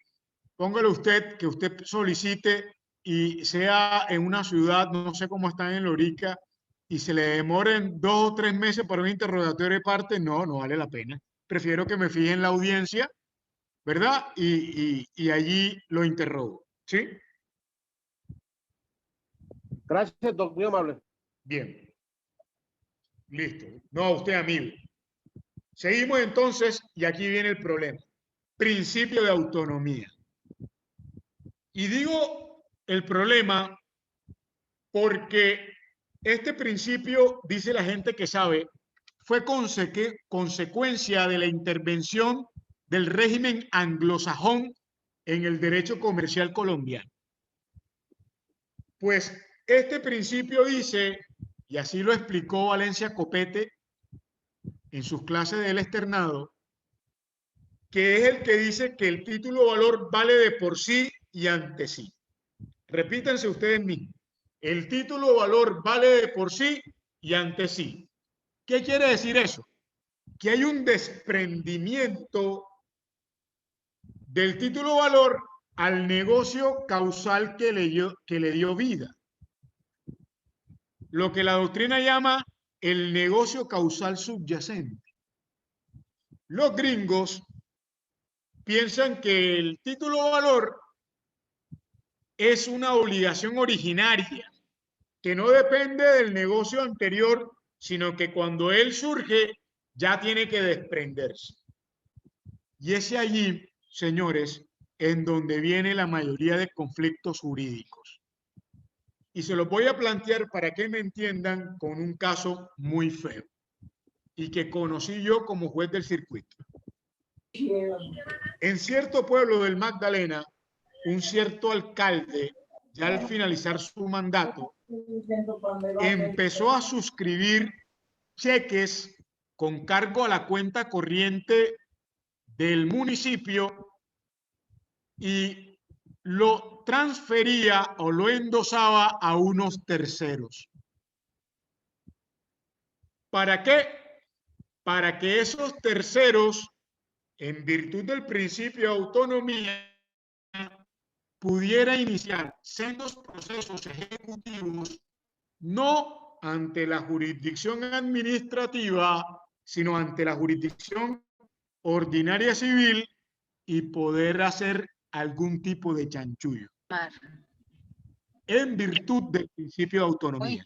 póngale usted que usted solicite y sea en una ciudad, no sé cómo están en Lorica, y se le demoren 2 o 3 meses para un interrogatorio de parte, no vale la pena. Prefiero que me fije en la audiencia, ¿verdad? Y allí lo interrogo, ¿sí? Gracias, doctor, muy amable. Bien. Listo. No, a usted, amigo. Seguimos entonces, y aquí viene el problema. Principio de autonomía. Y digo el problema porque este principio, dice la gente que sabe, fue consecuencia de la intervención del régimen anglosajón en el derecho comercial colombiano. Pues este principio dice, y así lo explicó Valencia Copete en sus clases del externado, que es el que dice que el título valor vale de por sí y ante sí. Repítanse ustedes mismos. El título valor vale de por sí y ante sí. ¿Qué quiere decir eso? Que hay un desprendimiento del título valor al negocio causal que le dio vida. Lo que la doctrina llama el negocio causal subyacente. Los gringos piensan que el título valor es una obligación originaria que no depende del negocio anterior, sino que cuando él surge ya tiene que desprenderse. Y ese allí, señores, en donde viene la mayoría de conflictos jurídicos. Y se los voy a plantear para que me entiendan con un caso muy feo y que conocí yo como juez del circuito. En cierto pueblo del Magdalena, un cierto alcalde, ya al finalizar su mandato, empezó a suscribir cheques con cargo a la cuenta corriente del municipio y lo transfería o lo endosaba a unos terceros. ¿Para qué? Para que esos terceros, en virtud del principio de autonomía, pudiera iniciar sendos procesos ejecutivos no ante la jurisdicción administrativa, sino ante la jurisdicción ordinaria civil y poder hacer algún tipo de chanchullo en virtud del principio de autonomía.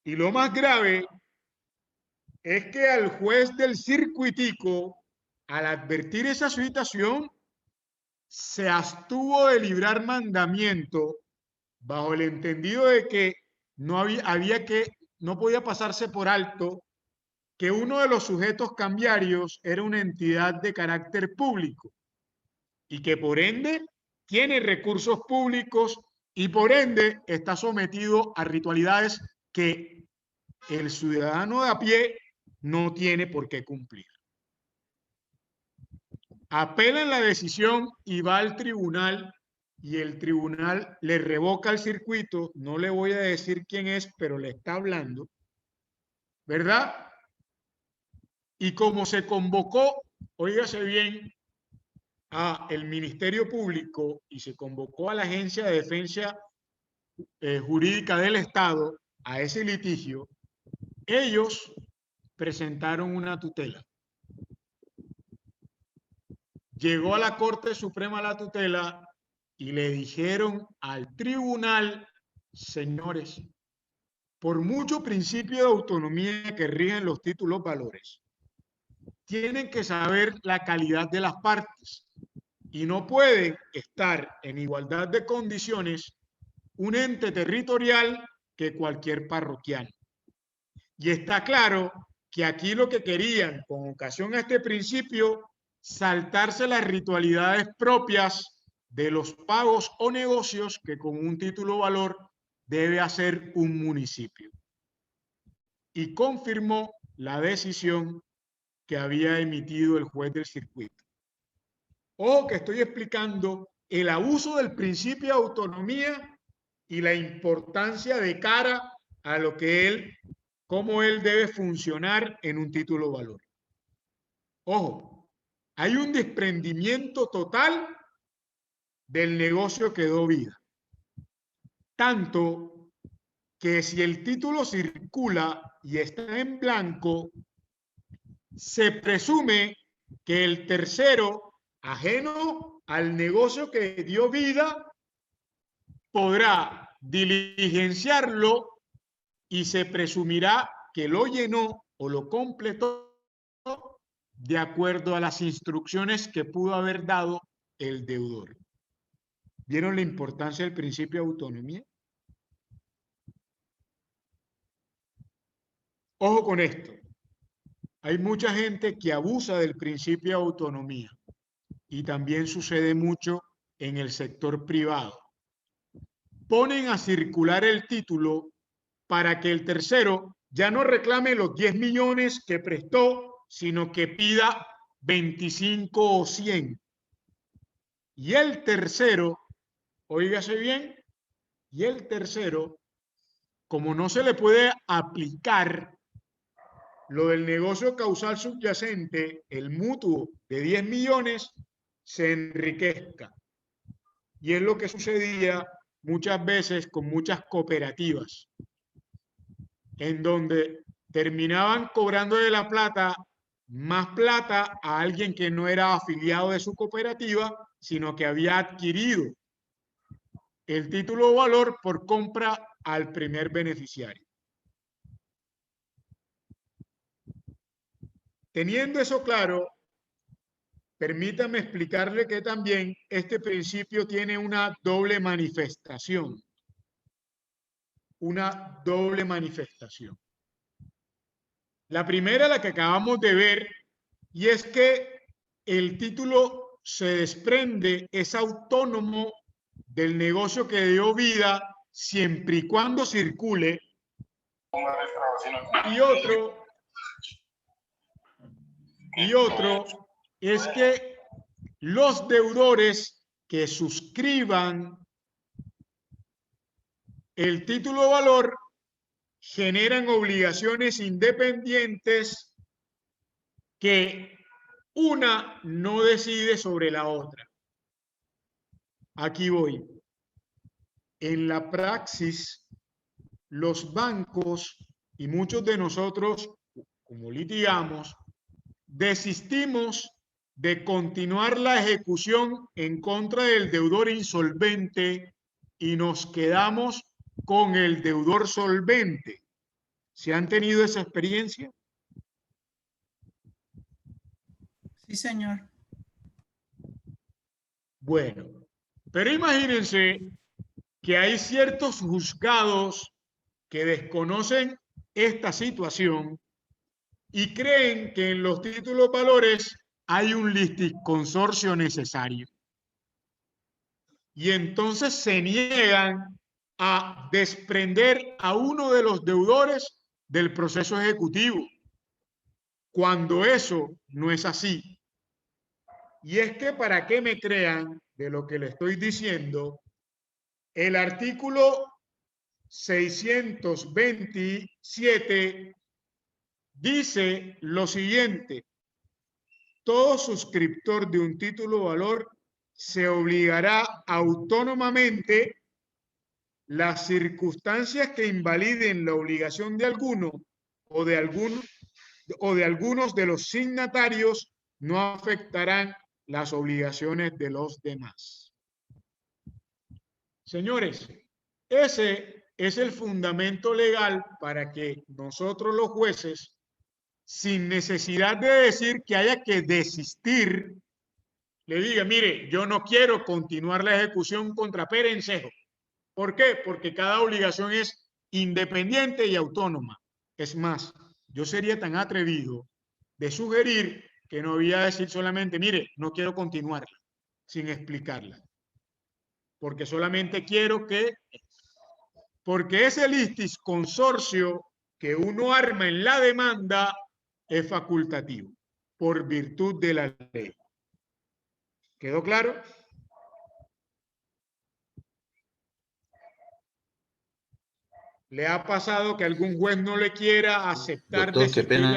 Y lo más grave es que al juez del circuitico, al advertir esa situación, se abstuvo de librar mandamiento bajo el entendido de que no podía pasarse por alto que uno de los sujetos cambiarios era una entidad de carácter público y que por ende tiene recursos públicos y por ende está sometido a ritualidades que el ciudadano de a pie no tiene por qué cumplir. Apela en la decisión y va al tribunal y el tribunal le revoca el circuito. No le voy a decir quién es, pero le está hablando, ¿verdad? Y como se convocó, óigase bien, a el Ministerio Público y se convocó a la Agencia de Defensa Jurídica del Estado a ese litigio, ellos presentaron una tutela. Llegó a la Corte Suprema la tutela y le dijeron al tribunal, señores, por mucho principio de autonomía que rigen los títulos valores, tienen que saber la calidad de las partes y no pueden estar en igualdad de condiciones un ente territorial que cualquier parroquiano. Y está claro que aquí lo que querían con ocasión a este principio, saltarse las ritualidades propias de los pagos o negocios que con un título valor debe hacer un municipio. Y confirmó la decisión que había emitido el juez del circuito. Ojo que estoy explicando el abuso del principio de autonomía y la importancia de cara a lo que cómo él debe funcionar en un título valor. Ojo, hay un desprendimiento total del negocio que dio vida. Tanto que si el título circula y está en blanco, se presume que el tercero, ajeno al negocio que dio vida, podrá diligenciarlo y se presumirá que lo llenó o lo completó de acuerdo a las instrucciones que pudo haber dado el deudor. ¿Vieron la importancia del principio de autonomía? Ojo con esto. Hay mucha gente que abusa del principio de autonomía y también sucede mucho en el sector privado. Ponen a circular el título para que el tercero ya no reclame los 10 millones que prestó, sino que pida 25 o 100. Y el tercero, óigase bien, y el tercero, como no se le puede aplicar lo del negocio causal subyacente, el mutuo de 10 millones, se enriquezca. Y es lo que sucedía muchas veces con muchas cooperativas, en donde terminaban cobrando de la plata, más plata a alguien que no era afiliado de su cooperativa, sino que había adquirido el título de valor por compra al primer beneficiario. Teniendo eso claro, permítame explicarle que también este principio tiene una doble manifestación. Una doble manifestación. La primera, la que acabamos de ver, y es que el título se desprende, es autónomo del negocio que dio vida siempre y cuando circule. Y otro es que los deudores que suscriban el título de valor generan obligaciones independientes que una no decide sobre la otra. Aquí voy. En la praxis, los bancos y muchos de nosotros, como litigamos, desistimos de continuar la ejecución en contra del deudor insolvente y nos quedamos con el deudor solvente. ¿Se han tenido esa experiencia? Sí, señor. Bueno, pero imagínense que hay ciertos juzgados que desconocen esta situación y creen que en los títulos valores hay un litisconsorcio necesario. Y entonces se niegan a desprender a uno de los deudores del proceso ejecutivo, cuando eso no es así. Y es que, para que me crean de lo que le estoy diciendo, el artículo 627 dice lo siguiente: todo suscriptor de un título valor se obligará autónomamente las circunstancias que invaliden la obligación de alguno o de algunos de los signatarios no afectarán las obligaciones de los demás. Señores, ese es el fundamento legal para que nosotros los jueces, sin necesidad de decir que haya que desistir, le diga: mire, yo no quiero continuar la ejecución contra Perencejo. ¿Por qué? Porque cada obligación es independiente y autónoma. Es más, yo sería tan atrevido de sugerir que no había que decir solamente: mire, no quiero continuarla, sin explicarla. Porque solamente quiero que... Porque ese litisconsorcio que uno arma en la demanda es facultativo, por virtud de la ley. ¿Quedó claro? ¿Le ha pasado que algún juez no le quiera aceptar? Doctor, qué pena,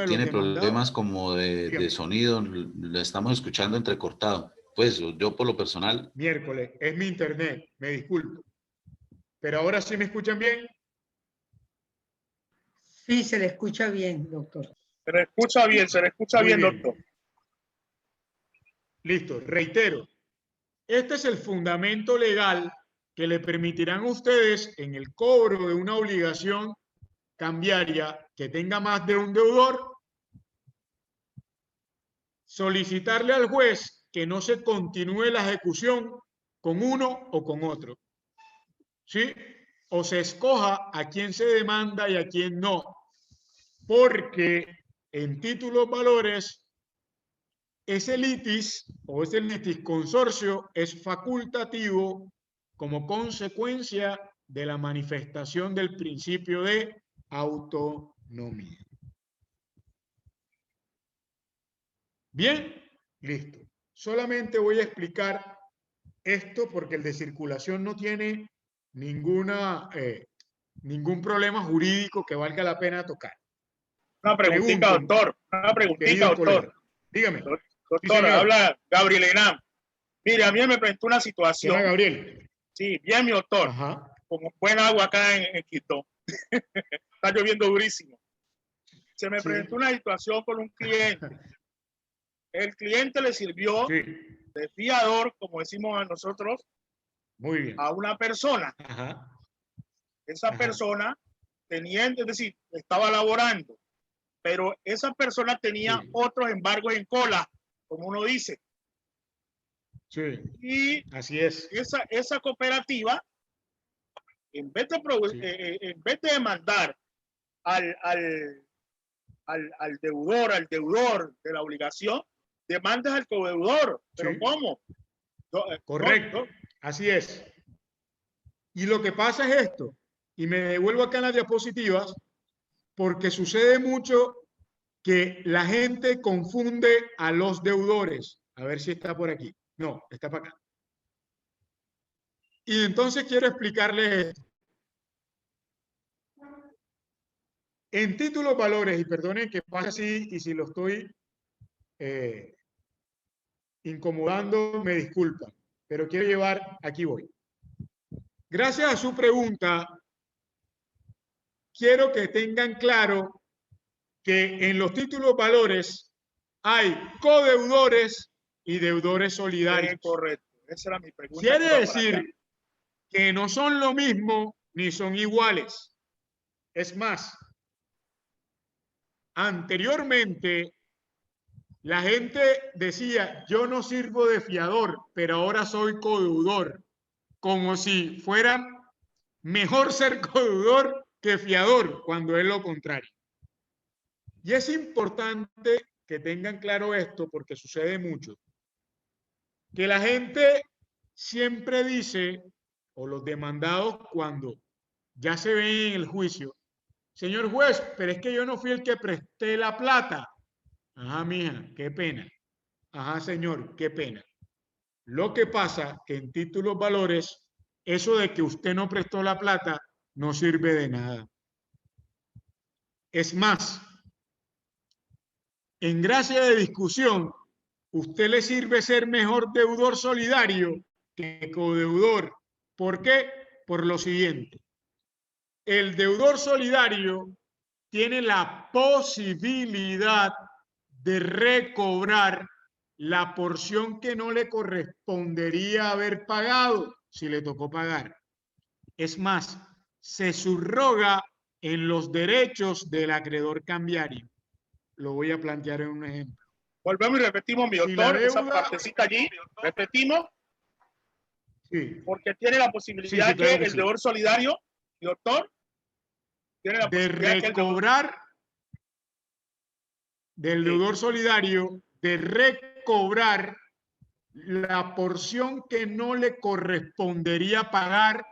tiene demandados? problemas como de sonido, le estamos escuchando entrecortado. Pues yo por lo personal... Miércoles, es mi internet, me disculpo. Pero ahora sí me escuchan bien. Sí, se le escucha bien, doctor. Se le escucha bien, doctor. Listo, reitero. Este es el fundamento legal que le permitirán a ustedes, en el cobro de una obligación cambiaria que tenga más de un deudor, solicitarle al juez que no se continúe la ejecución con uno o con otro, ¿sí? O se escoja a quién se demanda y a quién no, porque en títulos valores ese litis o ese litisconsorcio es facultativo como consecuencia de la manifestación del principio de autonomía. Bien, listo. Solamente voy a explicar esto porque el de circulación no tiene ningún problema jurídico que valga la pena tocar. Una preguntita, doctor. Una preguntita, doctor. Dígame. Doctor, habla Gabriel Enam. Mire, a mí me presentó una situación. ¿Quién es Gabriel? Sí, bien, mi doctor. Ajá. Con buena agua acá en Quito. Está lloviendo durísimo. Se me presentó una situación con un cliente. El cliente le sirvió de fiador, como decimos a nosotros, muy bien, a una persona. Ajá. Esa persona tenía, es decir, estaba laborando, pero esa persona tenía otros embargos en cola como uno dice. Sí, y así es. Esa cooperativa, en vez de demandar al deudor de la obligación, demandas al codeudor. ¿Pero cómo? Correcto, así es. Y lo que pasa es esto, y me devuelvo acá en las diapositivas, porque sucede mucho que la gente confunde a los deudores. A ver si está por aquí. No, está para acá. Y entonces quiero explicarles esto. En títulos valores, y perdonen que pase así, y si lo estoy incomodando, me disculpan, pero quiero llevar, aquí voy. Gracias a su pregunta, quiero que tengan claro que en los títulos valores hay codeudores y deudores solidarios. Correcto, esa era mi pregunta. Quiere decir que no son lo mismo ni son iguales. Es más, anteriormente la gente decía, yo no sirvo de fiador, pero ahora soy codeudor, como si fuera mejor ser codeudor que fiador, cuando es lo contrario. Y es importante que tengan claro esto, porque sucede mucho, que la gente siempre dice, o los demandados cuando ya se ven en el juicio, señor juez, pero es que yo no fui el que presté la plata. Ajá, mija, qué pena. Ajá, señor, qué pena. Lo que pasa que en títulos valores, eso de que usted no prestó la plata no sirve de nada. Es más, en gracia de discusión, usted le sirve ser mejor deudor solidario que codeudor. ¿Por qué? Por lo siguiente. El deudor solidario tiene la posibilidad de recobrar la porción que no le correspondería haber pagado si le tocó pagar. Es más, se subroga en los derechos del acreedor cambiario. Lo voy a plantear en un ejemplo. Volvemos y repetimos, mi doctor, esa partecita allí, repetimos, porque tiene la posibilidad que el deudor solidario, mi doctor, tiene la posibilidad de recobrar del deudor solidario, de recobrar la porción que no le correspondería pagar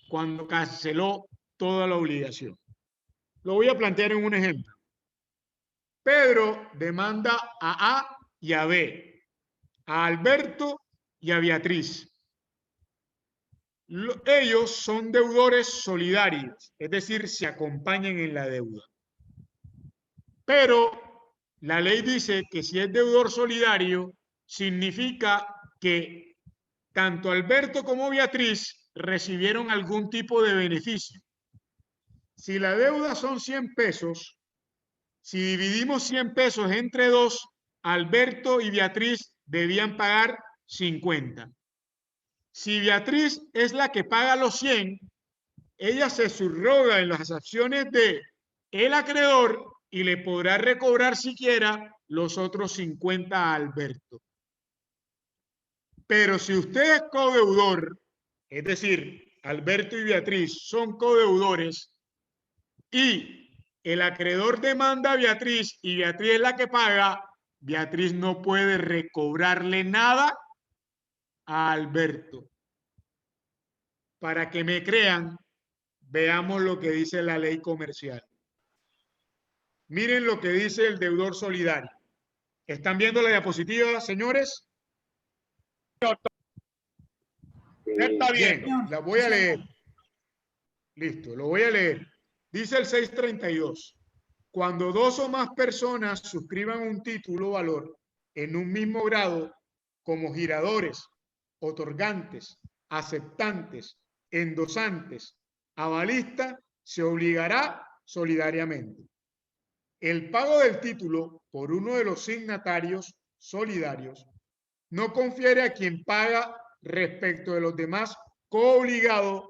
cuando canceló toda la obligación. Lo voy a plantear en un ejemplo. Pedro demanda a A y a B, a Alberto y a Beatriz. Ellos son deudores solidarios, es decir, se acompañan en la deuda. Pero la ley dice que si es deudor solidario, significa que tanto Alberto como Beatriz recibieron algún tipo de beneficio. Si la deuda son 100 pesos, si dividimos 100 pesos entre dos, Alberto y Beatriz debían pagar 50. Si Beatriz es la que paga los 100, ella se subroga en las acciones de el acreedor y le podrá recobrar siquiera los otros 50 a Alberto. Pero si usted es codeudor, es decir, Alberto y Beatriz son codeudores y el acreedor demanda a Beatriz y Beatriz es la que paga, Beatriz no puede recobrarle nada a Alberto. Para que me crean, veamos lo que dice la ley comercial. Miren lo que dice el deudor solidario. ¿Están viendo la diapositiva, señores? Está bien. La voy a leer. Listo, lo voy a leer. Dice el 632. Cuando dos o más personas suscriban un título o valor en un mismo grado como giradores, otorgantes, aceptantes, endosantes, avalistas, se obligará solidariamente. El pago del título por uno de los signatarios solidarios no confiere a quien paga respecto de los demás coobligados,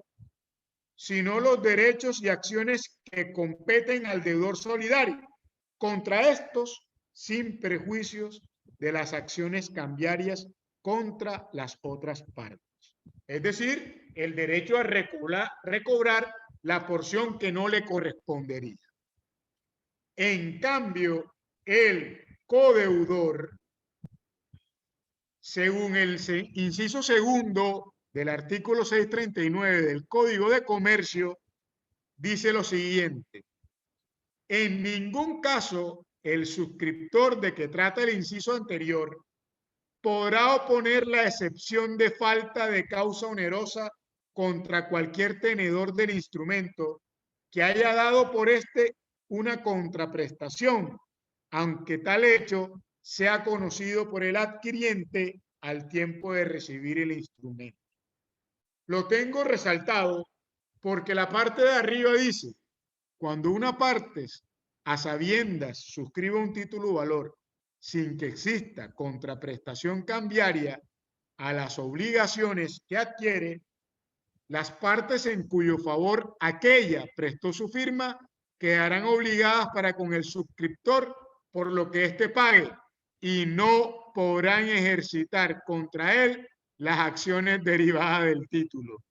sino los derechos y acciones que competen al deudor solidario. Contra estos, sin prejuicios, de las acciones cambiarias contra las otras partes. Es decir, el derecho a recobrar la porción que no le correspondería. En cambio, el codeudor, según el inciso segundo del artículo 639 del Código de Comercio, dice lo siguiente: en ningún caso el suscriptor de que trata el inciso anterior podrá oponer la excepción de falta de causa onerosa contra cualquier tenedor del instrumento que haya dado por este una contraprestación, aunque tal hecho sea conocido por el adquiriente al tiempo de recibir el instrumento. Lo tengo resaltado porque la parte de arriba dice: cuando una parte a sabiendas suscribe un título valor sin que exista contraprestación cambiaria a las obligaciones que adquiere, las partes en cuyo favor aquella prestó su firma quedarán obligadas para con el suscriptor por lo que éste pague y no podrán ejercitar contra él las acciones derivadas del título.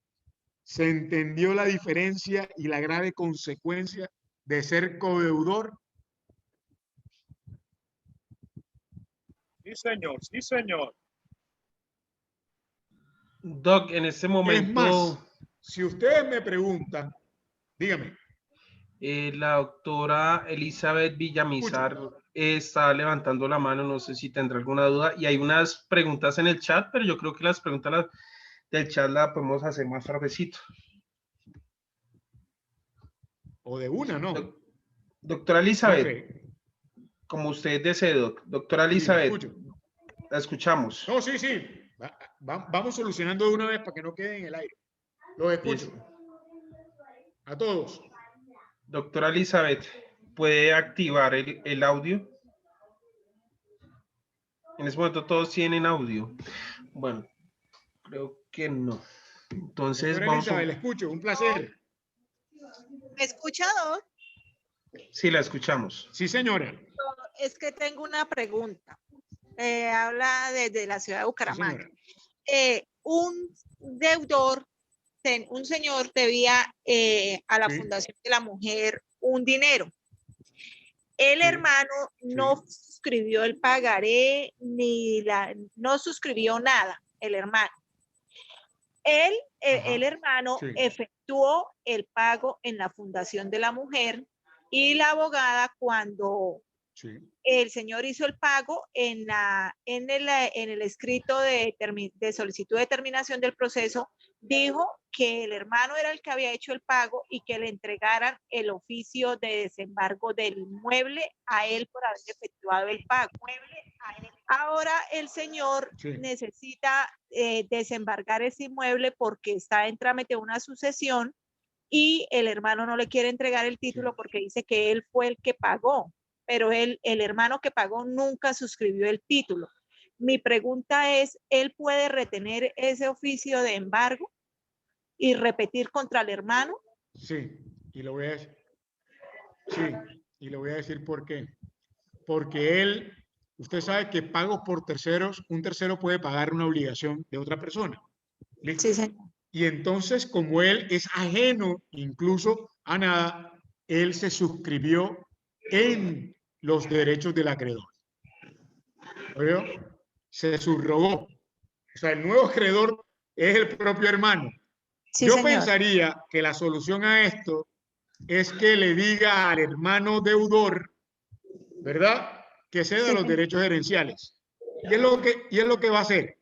¿Se entendió la diferencia y la grave consecuencia de ser codeudor? Sí, señor, sí, señor. Doc, en este momento... Es más, si ustedes me preguntan, dígame. La doctora Elizabeth Villamizar está levantando la mano, no sé si tendrá alguna duda, y hay unas preguntas en el chat, pero yo creo que las preguntas del chat las podemos hacer más tardecito. O de una, ¿no? Doctora Elizabeth, como usted desee, doctora Elizabeth, sí, la escuchamos. No, sí, sí. Vamos solucionando de una vez para que no quede en el aire. Los escucho. A todos. Doctora Elizabeth, ¿puede activar el audio? En este momento todos tienen audio. Bueno, creo que no. Entonces doctora vamos Elizabeth, le escucho. Un placer. ¿Me escucha, Doc? Sí, la escuchamos. Sí, señora. Es que tengo una pregunta. Habla desde la ciudad de Bucaramanga. Un deudor, un señor debía a la Fundación de la Mujer un dinero. El hermano no suscribió el pagaré, no suscribió nada, el hermano. El hermano efectuó el pago en la Fundación de la Mujer y la abogada, cuando el señor hizo el pago en el escrito de solicitud de terminación del proceso, dijo que el hermano era el que había hecho el pago y que le entregaran el oficio de desembargo del inmueble a él por haber efectuado el pago. Ahora el señor necesita desembargar ese inmueble porque está en trámite una sucesión y el hermano no le quiere entregar el título porque dice que él fue el que pagó, pero el hermano que pagó nunca suscribió el título. Mi pregunta es, ¿él puede retener ese oficio de embargo y repetir contra el hermano? Sí, y lo voy a decir. Sí, y le voy a decir por qué. Porque él, usted sabe que pagos por terceros, un tercero puede pagar una obligación de otra persona. ¿Listo? Sí, señor. Y entonces, como él es ajeno incluso a nada, él se suscribió en los derechos del acreedor. ¿Oyó? Se subrogó. O sea, el nuevo acreedor es el propio hermano. Sí, yo pensaría que la solución a esto es que le diga al hermano deudor, ¿verdad?, que ceda los derechos herenciales. Y es lo que va a hacer.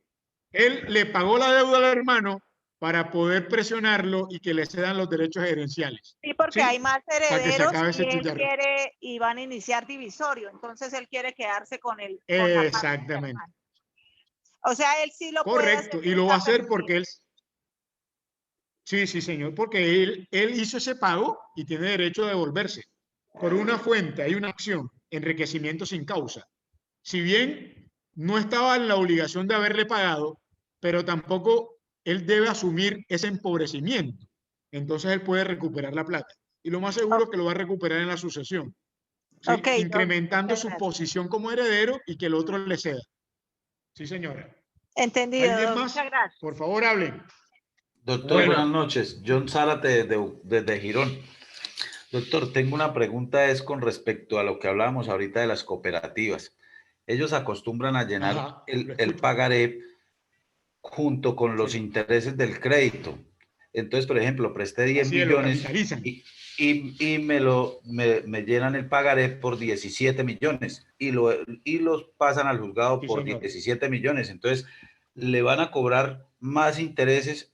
Él le pagó la deuda al hermano para poder presionarlo y que le cedan los derechos herenciales. Sí, porque hay más herederos y van a iniciar divisorio. Entonces él quiere quedarse con el... Exactamente. O sea, él sí lo puede hacer. Correcto, y lo va a hacer porque él... Sí, sí, señor, porque él hizo ese pago y tiene derecho a devolverse. Por una fuente, hay una acción, enriquecimiento sin causa. Si bien no estaba en la obligación de haberle pagado, pero tampoco él debe asumir ese empobrecimiento. Entonces él puede recuperar la plata. Y lo más seguro es que lo va a recuperar en la sucesión. ¿Sí? Incrementando su posición como heredero y que el otro le ceda. Sí, señora. Entendido. ¿Alguien más? Muchas gracias. Por favor, hablen. Doctor, buenas noches. John Zárate desde Girón. Doctor, tengo una pregunta, es con respecto a lo que hablábamos ahorita de las cooperativas. Ellos acostumbran a llenar el pagaré junto con los intereses del crédito. Entonces, por ejemplo, presté 10 millones y me llenan el pagaré por 17 millones y los pasan al juzgado por 17 millones. Entonces, le van a cobrar más intereses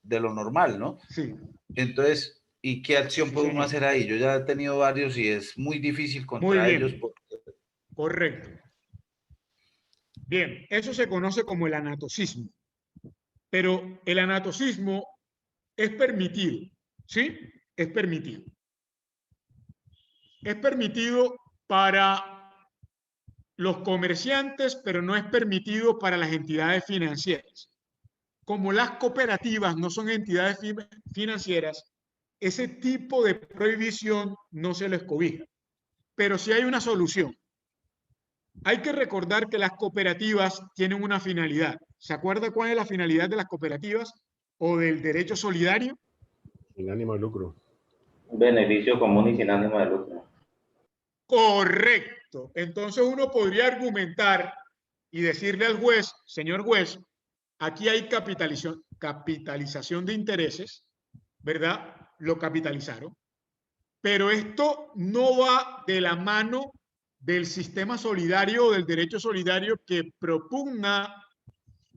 de lo normal, ¿no? Sí. Entonces, ¿y qué acción puede uno hacer ahí? Yo ya he tenido varios y es muy difícil contra ellos. Correcto. Bien, eso se conoce como el anatocismo. Pero el anatocismo es permitido, ¿sí? Es permitido. Es permitido para los comerciantes, pero no es permitido para las entidades financieras. Como las cooperativas no son entidades financieras, ese tipo de prohibición no se les cobija. Pero sí hay una solución. Hay que recordar que las cooperativas tienen una finalidad. ¿Se acuerda cuál es la finalidad de las cooperativas o del derecho solidario? Sin ánimo de lucro. Beneficio común y sin ánimo de lucro. Correcto. Entonces uno podría argumentar y decirle al juez, señor juez, aquí hay capitalización de intereses, ¿verdad? Lo capitalizaron. Pero esto no va de la mano del sistema solidario o del derecho solidario que propugna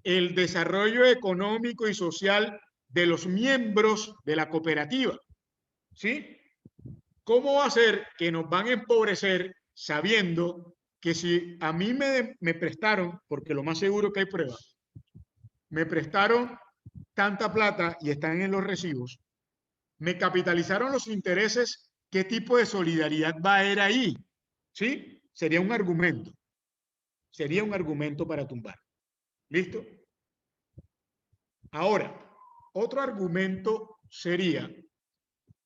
el desarrollo económico y social de los miembros de la cooperativa. ¿Sí? ¿Cómo va a ser que nos van a empobrecer sabiendo que si a mí me prestaron, porque lo más seguro que hay pruebas, me prestaron tanta plata y están en los recibos, me capitalizaron los intereses, ¿qué tipo de solidaridad va a haber ahí? ¿Sí? Sería un argumento. Sería un argumento para tumbar. ¿Listo? Ahora, otro argumento sería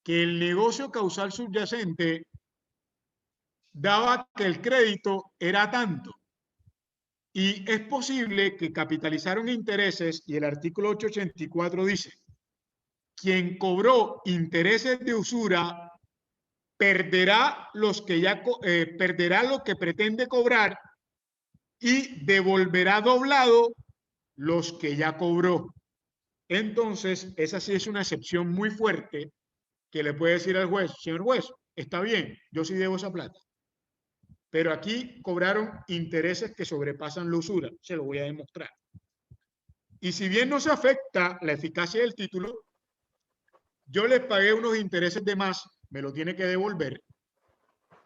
que el negocio causal subyacente daba que el crédito era tanto. Y es posible que capitalizaron intereses, y el artículo 884 dice, quien cobró intereses de usura perderá perderá lo que pretende cobrar y devolverá doblado los que ya cobró. Entonces, esa sí es una excepción muy fuerte que le puede decir al juez, señor juez, está bien, yo sí debo esa plata. Pero aquí cobraron intereses que sobrepasan la usura, se lo voy a demostrar. Y si bien no se afecta la eficacia del título, yo les pagué unos intereses de más, me lo tiene que devolver,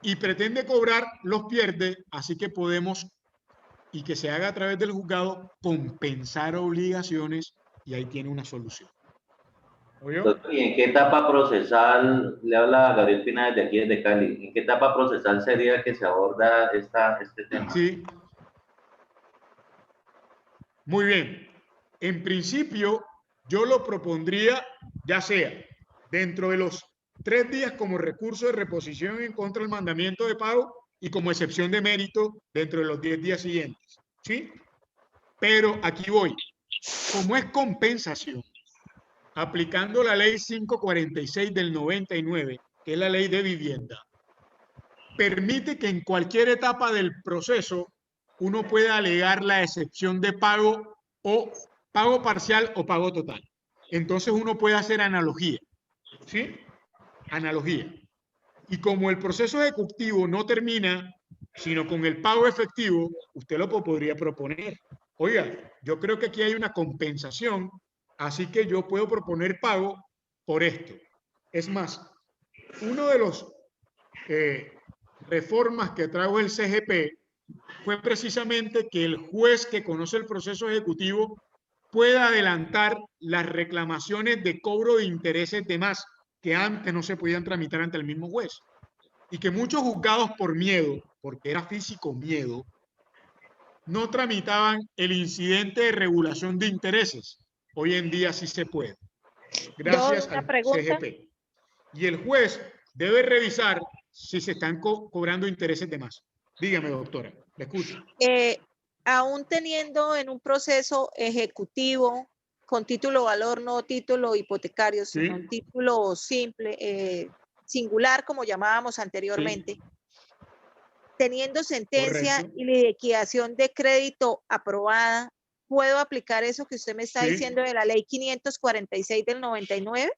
y pretende cobrar, los pierde, así que podemos, y que se haga a través del juzgado, compensar obligaciones, y ahí tiene una solución. Doctor, ¿y en qué etapa procesal, le habla Gabriel Pina desde aquí, desde Cali, en qué etapa procesal sería que se aborda este tema? Sí. Muy bien. En principio, yo lo propondría, ya sea dentro de los 3 días como recurso de reposición en contra del mandamiento de pago y como excepción de mérito dentro de los 10 días siguientes. ¿Sí? Pero aquí voy. Como es compensación, aplicando la ley 546 del 99, que es la ley de vivienda, permite que en cualquier etapa del proceso uno pueda alegar la excepción de pago o pago parcial o pago total. Entonces uno puede hacer analogía, ¿sí? Analogía. Y como el proceso ejecutivo no termina sino con el pago efectivo, usted lo podría proponer. Oiga, yo creo que aquí hay una compensación, así que yo puedo proponer pago por esto. Es más, uno de los reformas que trajo el CGP fue precisamente que el juez que conoce el proceso ejecutivo pueda adelantar las reclamaciones de cobro de intereses de más que antes no se podían tramitar ante el mismo juez. Y que muchos juzgados por miedo, porque era físico miedo, no tramitaban el incidente de regulación de intereses. Hoy en día sí se puede. Gracias al CGP. Y el juez debe revisar si se están cobrando intereses de más. Dígame, doctora, le escucho. aún teniendo en un proceso ejecutivo con título valor, no título hipotecario, sino un título simple, singular, como llamábamos anteriormente, teniendo sentencia y liquidación de crédito aprobada, ¿puedo aplicar eso que usted me está diciendo de la ley 546 del 99?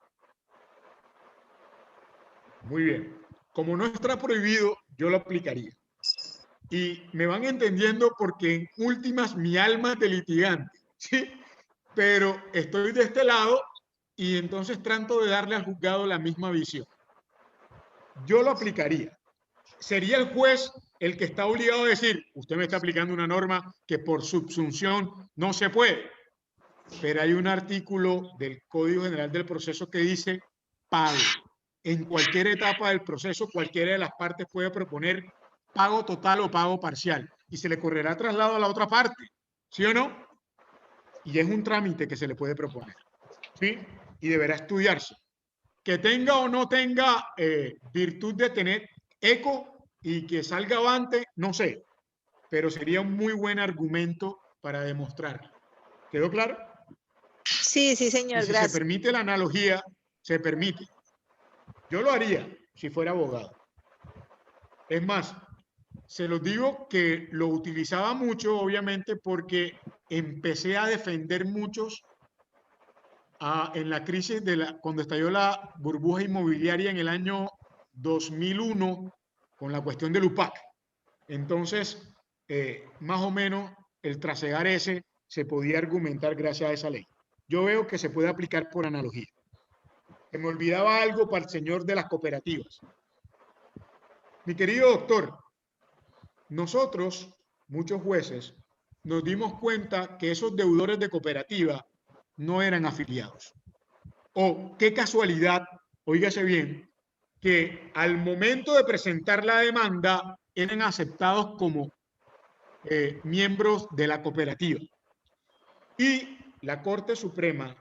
Muy bien. Como no está prohibido, yo lo aplicaría. Y me van entendiendo porque en últimas mi alma es de litigante, ¿sí? Pero estoy de este lado y entonces trato de darle al juzgado la misma visión. Yo lo aplicaría. Sería el juez el que está obligado a decir, usted me está aplicando una norma que por subsunción no se puede. Pero hay un artículo del Código General del Proceso que dice pago. En cualquier etapa del proceso, cualquiera de las partes puede proponer pago total o pago parcial y se le correrá traslado a la otra parte, ¿sí o no? Y es un trámite que se le puede proponer, ¿sí? Y deberá estudiarse. Que tenga o no tenga virtud de tener eco y que salga avante, no sé, pero sería un muy buen argumento para demostrar. ¿Quedó claro? Sí, sí, señor, y si gracias. se permite la analogía, se permite. Yo lo haría si fuera abogado. Es más, se los digo que lo utilizaba mucho, obviamente, porque empecé a defender muchos en la crisis cuando estalló la burbuja inmobiliaria en el año 2001 con la cuestión del UPAC. Entonces, más o menos el trasegar ese se podía argumentar gracias a esa ley. Yo veo que se puede aplicar por analogía. Se me olvidaba algo para el señor de las cooperativas. Mi querido doctor, nosotros, muchos jueces, nos dimos cuenta que esos deudores de cooperativa no eran afiliados. O qué casualidad, óigase bien, que al momento de presentar la demanda eran aceptados como miembros de la cooperativa. Y la Corte Suprema,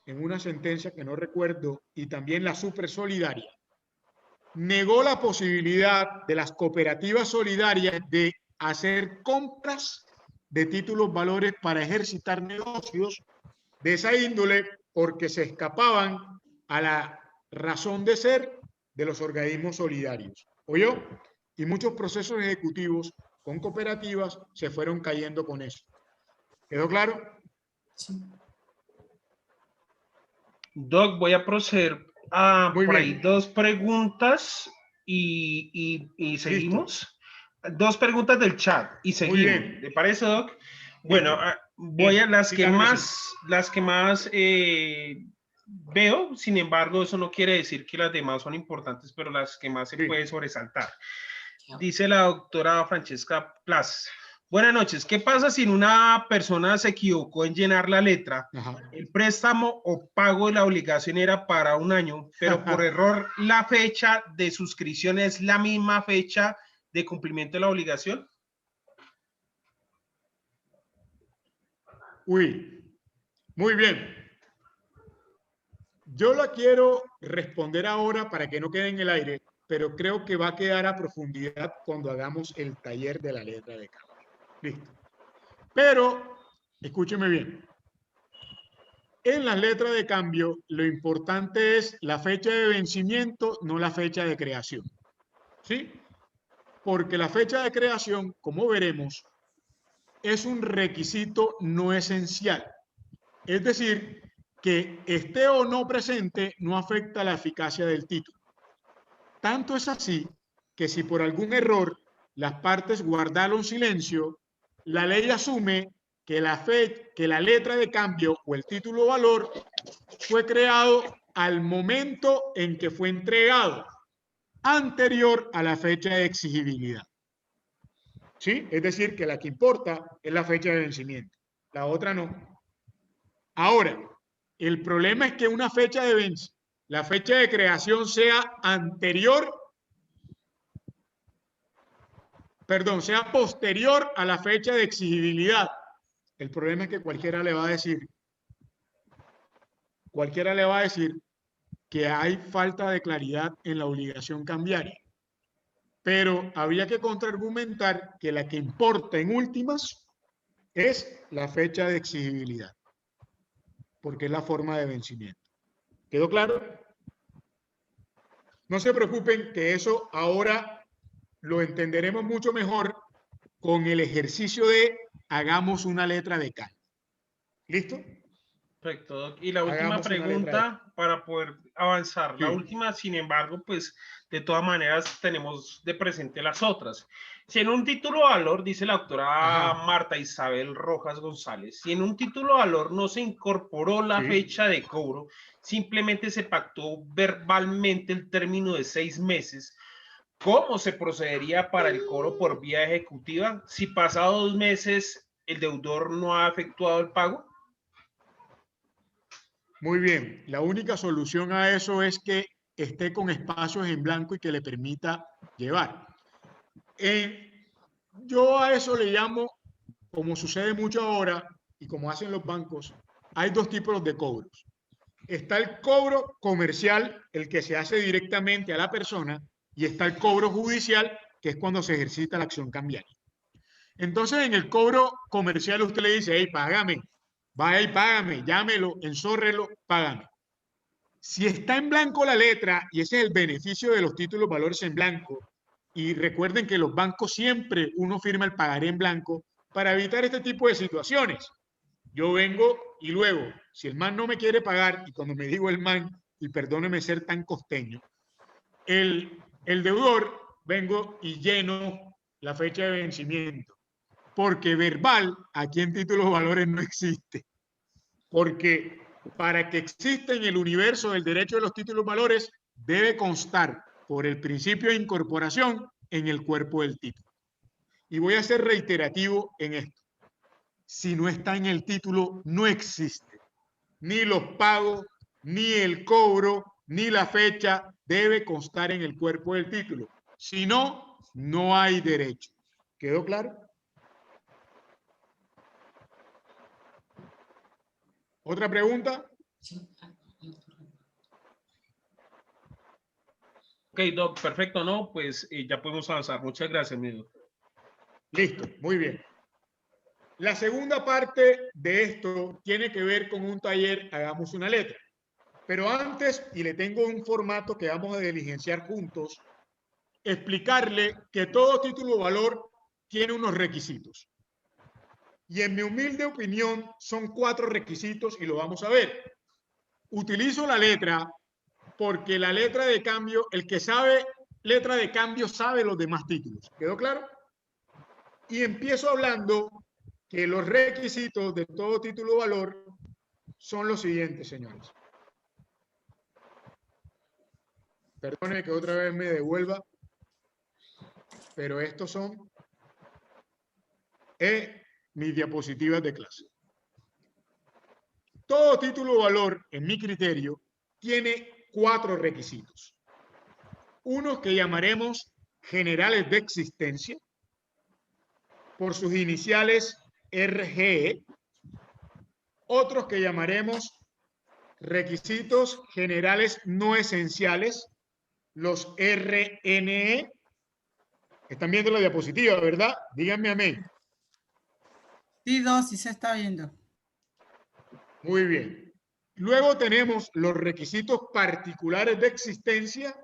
en una sentencia que no recuerdo, y también la Supersolidaria, negó la posibilidad de las cooperativas solidarias de hacer compras de títulos valores para ejercitar negocios de esa índole porque se escapaban a la razón de ser de los organismos solidarios. ¿Oyó? Y muchos procesos ejecutivos con cooperativas se fueron cayendo con eso. ¿Quedó claro? Sí. Doc, voy a proceder a por ahí dos preguntas y seguimos. Listo. Dos preguntas del chat y seguimos. ¿Le parece, Doc? Bueno, voy a las que más veo. Sin embargo, eso no quiere decir que las demás son importantes, pero las que más se puede sobresaltar. Dice la doctora Francesca Plas. Buenas noches. ¿Qué pasa si una persona se equivocó en llenar la letra? El préstamo o pago de la obligación era para un año, pero por error la fecha de suscripción es la misma fecha de cumplimiento de la obligación. Uy, muy bien. Yo la quiero responder ahora para que no quede en el aire, pero creo que va a quedar a profundidad cuando hagamos el taller de la letra de cambio. Listo. Pero, escúcheme bien. En las letras de cambio, lo importante es la fecha de vencimiento, no la fecha de creación. ¿Sí? Porque la fecha de creación, como veremos, es un requisito no esencial. Es decir, que esté o no presente no afecta la eficacia del título. Tanto es así que si por algún error las partes guardaron silencio, la ley asume que la letra de cambio o el título valor fue creado al momento en que fue entregado, anterior a la fecha de exigibilidad. ¿Sí? Es decir, que la que importa es la fecha de vencimiento, la otra no. Ahora, el problema es que una fecha de la fecha de creación sea sea posterior a la fecha de exigibilidad. El problema es que cualquiera le va a decir que hay falta de claridad en la obligación cambiaria. Pero habría que contraargumentar que la que importa en últimas es la fecha de exigibilidad, porque es la forma de vencimiento. ¿Quedó claro? No se preocupen que eso ahora lo entenderemos mucho mejor con el ejercicio de hagamos una letra de cal. ¿Listo? Perfecto, Doc. Y la última pregunta para poder avanzar. Sí. La última, sin embargo, pues de todas maneras tenemos de presente las otras. Si en un título valor, dice la doctora Marta Isabel Rojas González, si en un título valor no se incorporó la fecha de cobro, simplemente se pactó verbalmente el término de 6 meses, ¿cómo se procedería para el cobro por vía ejecutiva si pasado 2 meses el deudor no ha efectuado el pago? Muy bien, la única solución a eso es que esté con espacios en blanco y que le permita llevar. Yo a eso le llamo, como sucede mucho ahora y como hacen los bancos, hay 2 tipos de cobros. Está el cobro comercial, el que se hace directamente a la persona, y está el cobro judicial, que es cuando se ejercita la acción cambiaria. Entonces, en el cobro comercial usted le dice, hey, págame. Vaya y págame, llámelo, enzórrelo, págame. Si está en blanco la letra, y ese es el beneficio de los títulos valores en blanco, y recuerden que los bancos siempre uno firma el pagaré en blanco para evitar este tipo de situaciones. Yo vengo y luego, si el man no me quiere pagar, y cuando me digo el man, y perdóneme ser tan costeño, el deudor, vengo y lleno la fecha de vencimiento. Porque verbal, aquí en títulos valores no existe. Porque para que exista en el universo del derecho de los títulos valores, debe constar por el principio de incorporación en el cuerpo del título. Y voy a ser reiterativo en esto. Si no está en el título, no existe. Ni los pagos, ni el cobro, ni la fecha debe constar en el cuerpo del título. Si no, no hay derecho. ¿Quedó claro? ¿Otra pregunta? Ok, Doc, perfecto, ¿no? Pues ya podemos avanzar. Muchas gracias, amigo. Listo, muy bien. La segunda parte de esto tiene que ver con un taller, hagamos una letra. Pero antes, y le tengo un formato que vamos a diligenciar juntos, explicarle que todo título o valor tiene unos requisitos. Y en mi humilde opinión son 4 requisitos y lo vamos a ver. Utilizo la letra porque la letra de cambio, el que sabe letra de cambio sabe los demás títulos. ¿Quedó claro? Y empiezo hablando que los requisitos de todo título o valor son los siguientes, señores. Perdone que otra vez me devuelva, pero estos son mis diapositivas de clase. Todo título o valor, en mi criterio, tiene 4 requisitos. Unos que llamaremos generales de existencia, por sus iniciales RGE. Otros que llamaremos requisitos generales no esenciales, los RNE. Están viendo la diapositiva, ¿verdad? Díganme amén. Sí, sí se está viendo. Muy bien. Luego tenemos los requisitos particulares de existencia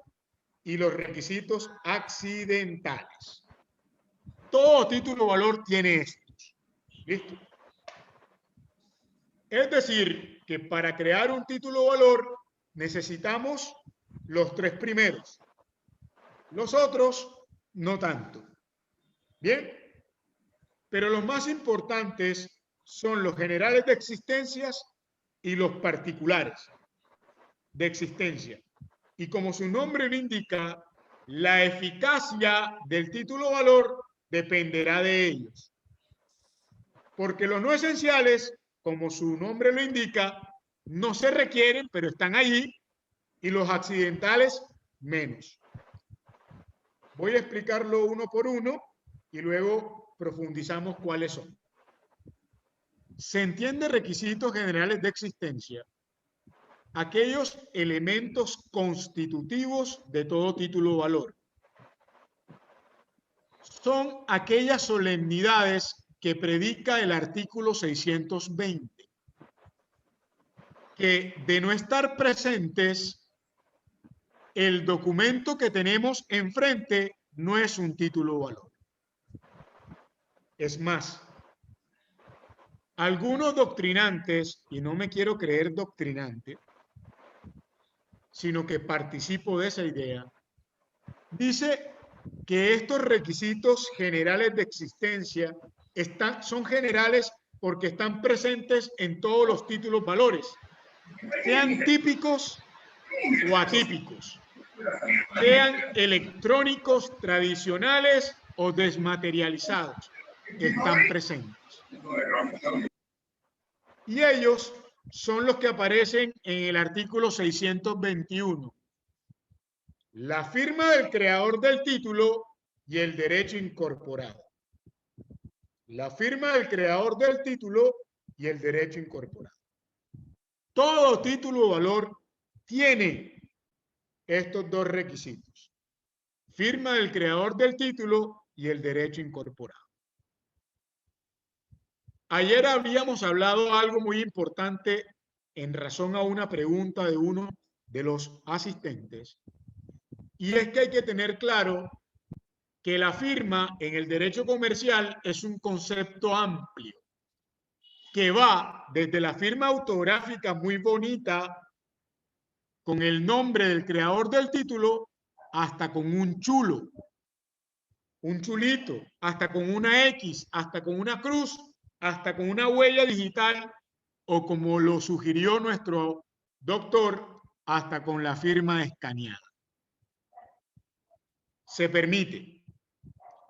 y los requisitos accidentales. Todo título o valor tiene estos. ¿Listo? Es decir, que para crear un título o valor necesitamos los 3 primeros. Los otros, no tanto. ¿Bien? Pero los más importantes son los generales de existencias y los particulares de existencia. Y como su nombre lo indica, la eficacia del título o valor dependerá de ellos. Porque los no esenciales, como su nombre lo indica, no se requieren, pero están allí, y los accidentales menos. Voy a explicarlo uno por uno y luego profundizamos cuáles son. Se entiende requisitos generales de existencia aquellos elementos constitutivos de todo título o valor. Son aquellas solemnidades que predica el artículo 620, que de no estar presentes, el documento que tenemos enfrente no es un título o valor. Es más, algunos doctrinantes, y no me quiero creer doctrinante, sino que participo de esa idea, dice que estos requisitos generales de existencia son generales porque están presentes en todos los títulos valores, sean típicos o atípicos, sean electrónicos, tradicionales o desmaterializados, están presentes. Y ellos son los que aparecen en el artículo 621. La firma del creador del título y el derecho incorporado. La firma del creador del título y el derecho incorporado. Todo título o valor tiene estos dos requisitos. Firma del creador del título y el derecho incorporado. Ayer habíamos hablado algo muy importante en razón a una pregunta de uno de los asistentes, y es que hay que tener claro que la firma en el derecho comercial es un concepto amplio que va desde la firma autográfica muy bonita con el nombre del creador del título hasta con un chulo, un chulito, hasta con una X, hasta con una cruz, hasta con una huella digital o como lo sugirió nuestro doctor, hasta con la firma escaneada. Se permite.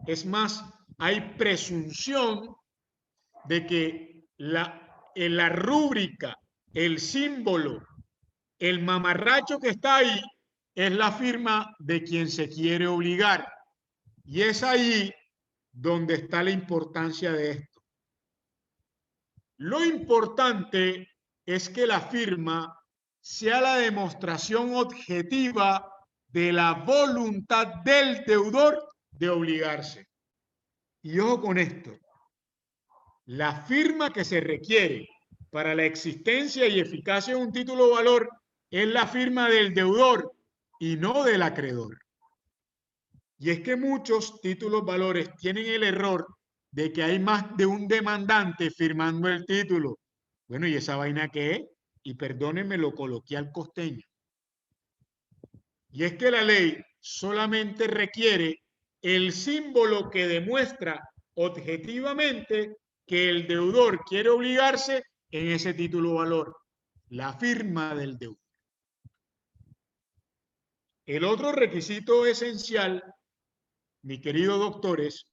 Es más, hay presunción de que la rúbrica, el símbolo, el mamarracho que está ahí es la firma de quien se quiere obligar. Y es ahí donde está la importancia de esto. Lo importante es que la firma sea la demostración objetiva de la voluntad del deudor de obligarse. Y ojo con esto, la firma que se requiere para la existencia y eficacia de un título o valor es la firma del deudor y no del acreedor. Y es que muchos títulos valores tienen el error de que hay más de un demandante firmando el título. Bueno, ¿y esa vaina qué es? Y perdónenme lo coloquial costeño. Y es que la ley solamente requiere el símbolo que demuestra objetivamente que el deudor quiere obligarse en ese título o valor, la firma del deudor. El otro requisito esencial, mis queridos doctores,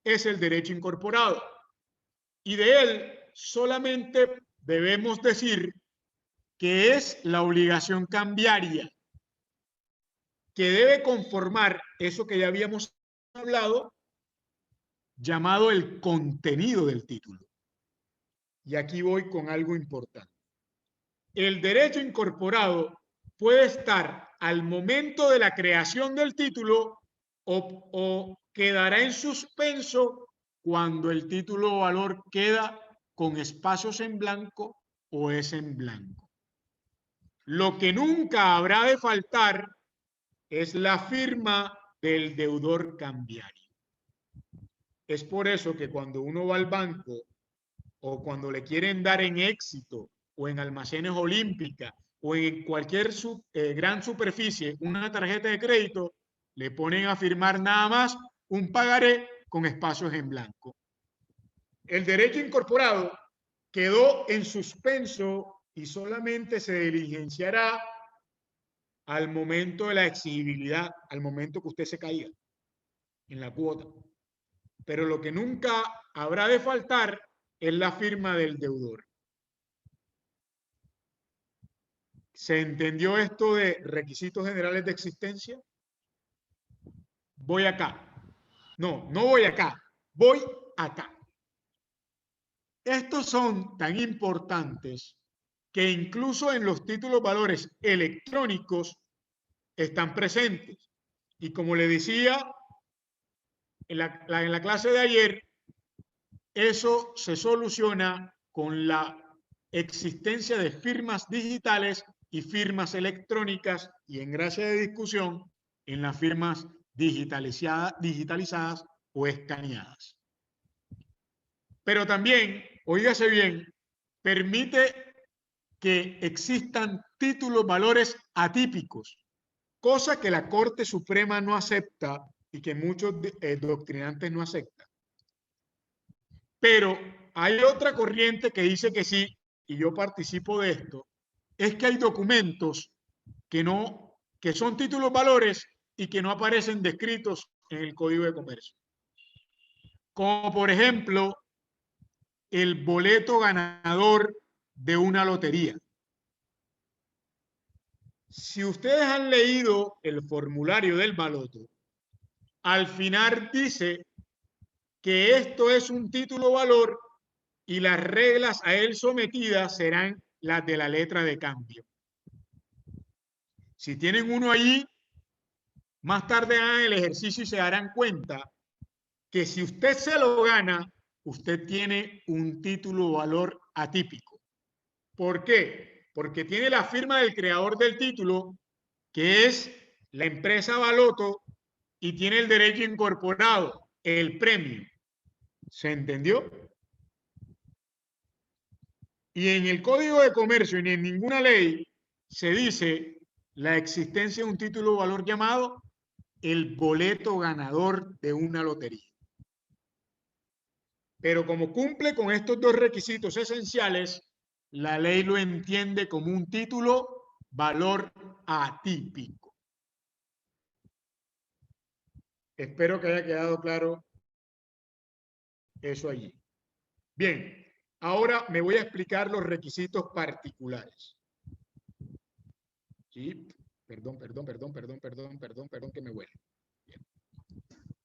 es el derecho incorporado. Y de él solamente debemos decir que es la obligación cambiaria, que debe conformar eso que ya habíamos hablado, llamado el contenido del título. Y aquí voy con algo importante. El derecho incorporado puede estar al momento de la creación del título o quedará en suspenso cuando el título o valor queda con espacios en blanco o es en blanco. Lo que nunca habrá de faltar es la firma del deudor cambiario. Es por eso que cuando uno va al banco o cuando le quieren dar en Éxito o en Almacenes Olímpica o en cualquier gran superficie una tarjeta de crédito, le ponen a firmar nada más un pagaré con espacios en blanco. El derecho incorporado quedó en suspenso y solamente se diligenciará al momento de la exigibilidad, al momento que usted se caiga en la cuota. Pero lo que nunca habrá de faltar es la firma del deudor. ¿Se entendió esto de requisitos generales de existencia? Voy acá. No, no voy acá. Voy acá. Estos son tan importantes que incluso en los títulos valores electrónicos están presentes. Y como le decía en la clase de ayer, eso se soluciona con la existencia de firmas digitales y firmas electrónicas y, en gracia de discusión, en las firmas digitalizadas o escaneadas. Pero también, oígase bien, permite que existan títulos valores atípicos, cosa que la Corte Suprema no acepta y que muchos doctrinantes no aceptan. Pero hay otra corriente que dice que sí, y yo participo de esto, es que hay documentos que son títulos valores y que no aparecen descritos en el Código de Comercio. Como por ejemplo, el boleto ganador de una lotería. Si ustedes han leído el formulario del baloto, al final dice que esto es un título valor y las reglas a él sometidas serán las de la letra de cambio. Si tienen uno allí, más tarde hagan el ejercicio y se darán cuenta que si usted se lo gana, usted tiene un título valor atípico. ¿Por qué? Porque tiene la firma del creador del título, que es la empresa Baloto, y tiene el derecho incorporado, el premio. ¿Se entendió? Y en el Código de Comercio ni en ninguna ley se dice la existencia de un título valor llamado el boleto ganador de una lotería. Pero como cumple con estos dos requisitos esenciales, la ley lo entiende como un título valor atípico. Espero que haya quedado claro eso allí. Bien, ahora me voy a explicar los requisitos particulares. Sí, perdón, que me huele. Bien.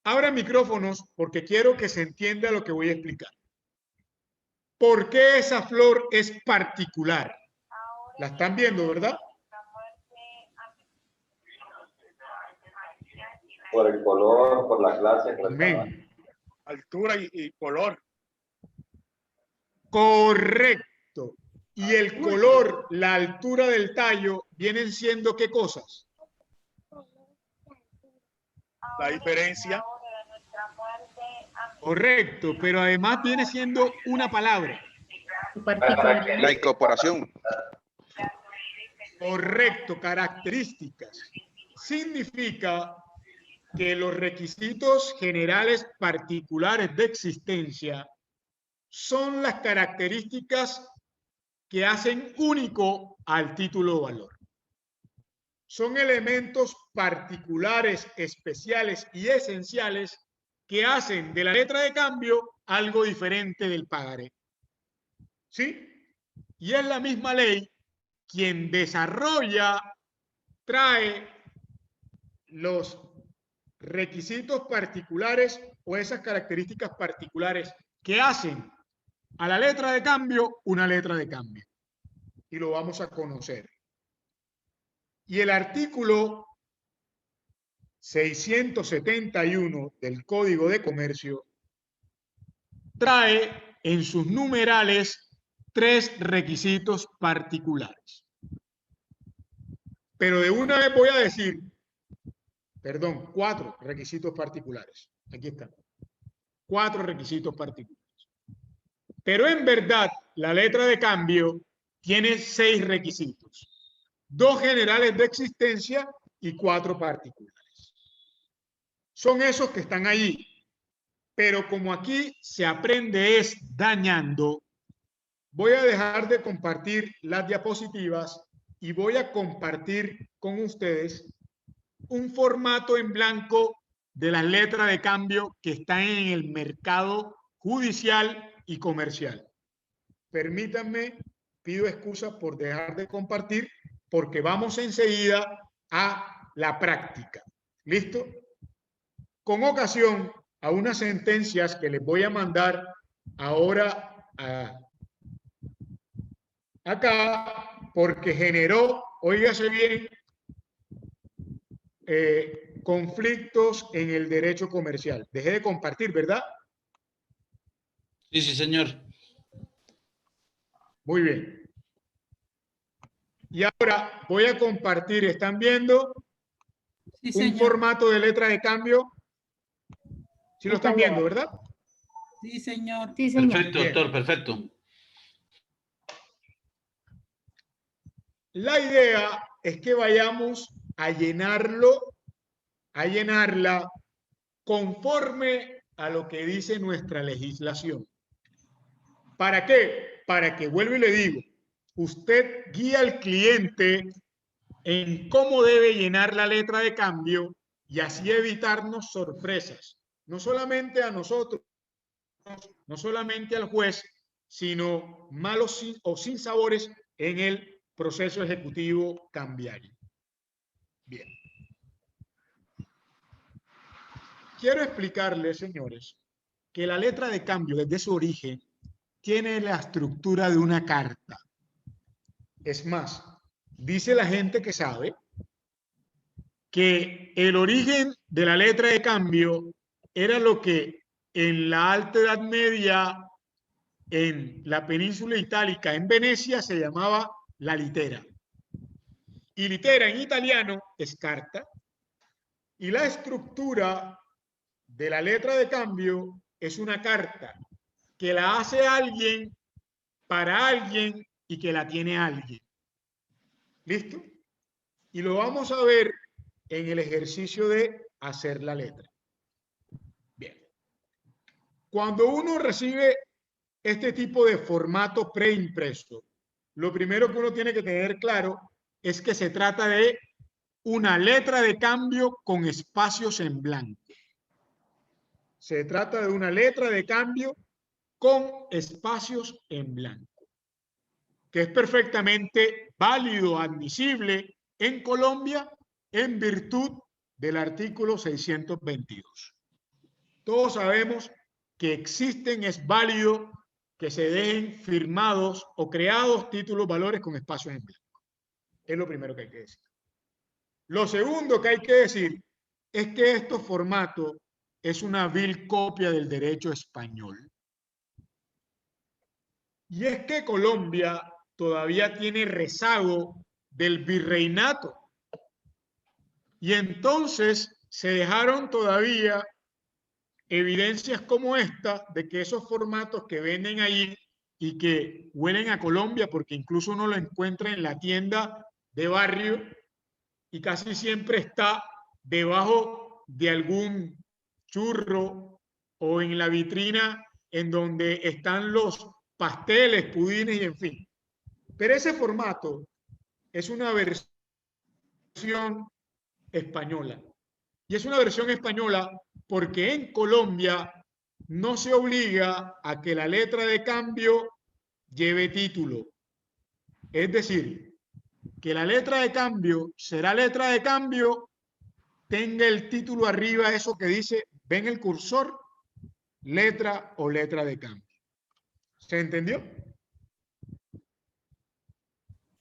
Abran micrófonos porque quiero que se entienda lo que voy a explicar. ¿Por qué esa flor es particular? La están viendo, ¿verdad? Por el color, por la clase, por el altura y color. Correcto. Y el color, la altura del tallo, ¿vienen siendo qué cosas? La diferencia. Correcto, pero además viene siendo una palabra. La incorporación. Correcto, características. Significa que los requisitos generales particulares de existencia son las características que hacen único al título valor. Son elementos particulares, especiales y esenciales que hacen de la letra de cambio algo diferente del pagaré. ¿Sí? Y es la misma ley quien desarrolla, trae los requisitos particulares o esas características particulares que hacen a la letra de cambio una letra de cambio. Y lo vamos a conocer. Y el artículo 671 del Código de Comercio trae en sus numerales 3 requisitos particulares. Pero de una vez voy a decir, perdón, 4 requisitos particulares. Aquí están. 4 requisitos particulares. Pero en verdad, la letra de cambio tiene 6 requisitos. 2 generales de existencia y 4 particulares. Son esos que están allí. Pero como aquí se aprende es dañando, voy a dejar de compartir las diapositivas y voy a compartir con ustedes un formato en blanco de las letras de cambio que están en el mercado judicial y comercial. Permítanme, pido excusa por dejar de compartir, porque vamos enseguida a la práctica. ¿Listo? Con ocasión a unas sentencias que les voy a mandar ahora acá, porque generó, óigase bien, conflictos en el derecho comercial. Dejé de compartir, ¿verdad? Sí, sí, señor. Muy bien. Y ahora voy a compartir, ¿están viendo un formato de letra de cambio? Sí lo están viendo, ¿verdad? Sí, señor. Sí, señor. Perfecto, doctor, perfecto. La idea es que vayamos a llenarlo, a llenarla conforme a lo que dice nuestra legislación. ¿Para qué? Para que, vuelvo y le digo, usted guía al cliente en cómo debe llenar la letra de cambio y así evitarnos sorpresas, no solamente a nosotros, no solamente al juez, sino malos o sin sabores en el proceso ejecutivo cambiario. Bien. Quiero explicarles, señores, que la letra de cambio desde su origen tiene la estructura de una carta. Es más, dice la gente que sabe que el origen de la letra de cambio era lo que en la Alta Edad Media, en la península itálica, en Venecia, se llamaba la litera. Y litera en italiano es carta. Y la estructura de la letra de cambio es una carta que la hace alguien para alguien y que la tiene alguien. ¿Listo? Y lo vamos a ver en el ejercicio de hacer la letra. Bien. Cuando uno recibe este tipo de formato preimpreso, lo primero que uno tiene que tener claro es que se trata de una letra de cambio con espacios en blanco. Se trata de una letra de cambio con espacios en blanco, que es perfectamente válido, admisible en Colombia en virtud del artículo 622. Todos sabemos que existen, es válido que se dejen firmados o creados títulos valores con espacios en blanco. Es lo primero que hay que decir. Lo segundo que hay que decir es que estos formatos es una vil copia del derecho español. Y es que Colombia todavía tiene rezago del virreinato. Y entonces se dejaron todavía evidencias como esta de que esos formatos que venden ahí y que huelen a Colombia, porque incluso uno lo encuentra en la tienda de barrio y casi siempre está debajo de algún churro o en la vitrina en donde están los pasteles, pudines y en fin. Pero ese formato es una versión española. Y es una versión española porque en Colombia no se obliga a que la letra de cambio lleve título. Es decir, que la letra de cambio será letra de cambio, tenga el título arriba, eso que dice, ven el cursor, letra o letra de cambio. ¿Se entendió?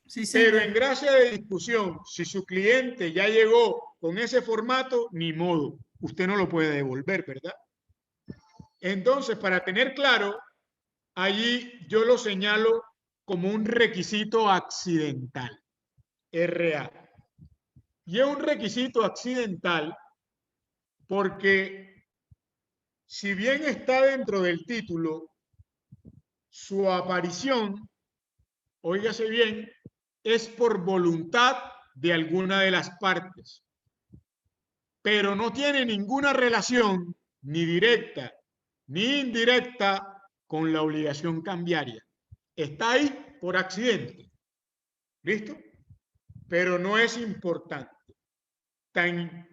Sí, pero en gracia de discusión, si su cliente ya llegó con ese formato, ni modo, usted no lo puede devolver, ¿verdad? Entonces, para tener claro, allí yo lo señalo como un requisito accidental, RA. Y es un requisito accidental porque si bien está dentro del título, su aparición, óigase bien, es por voluntad de alguna de las partes, pero no tiene ninguna relación ni directa ni indirecta con la obligación cambiaria. Está ahí por accidente. ¿Listo? Pero no es importante. Tan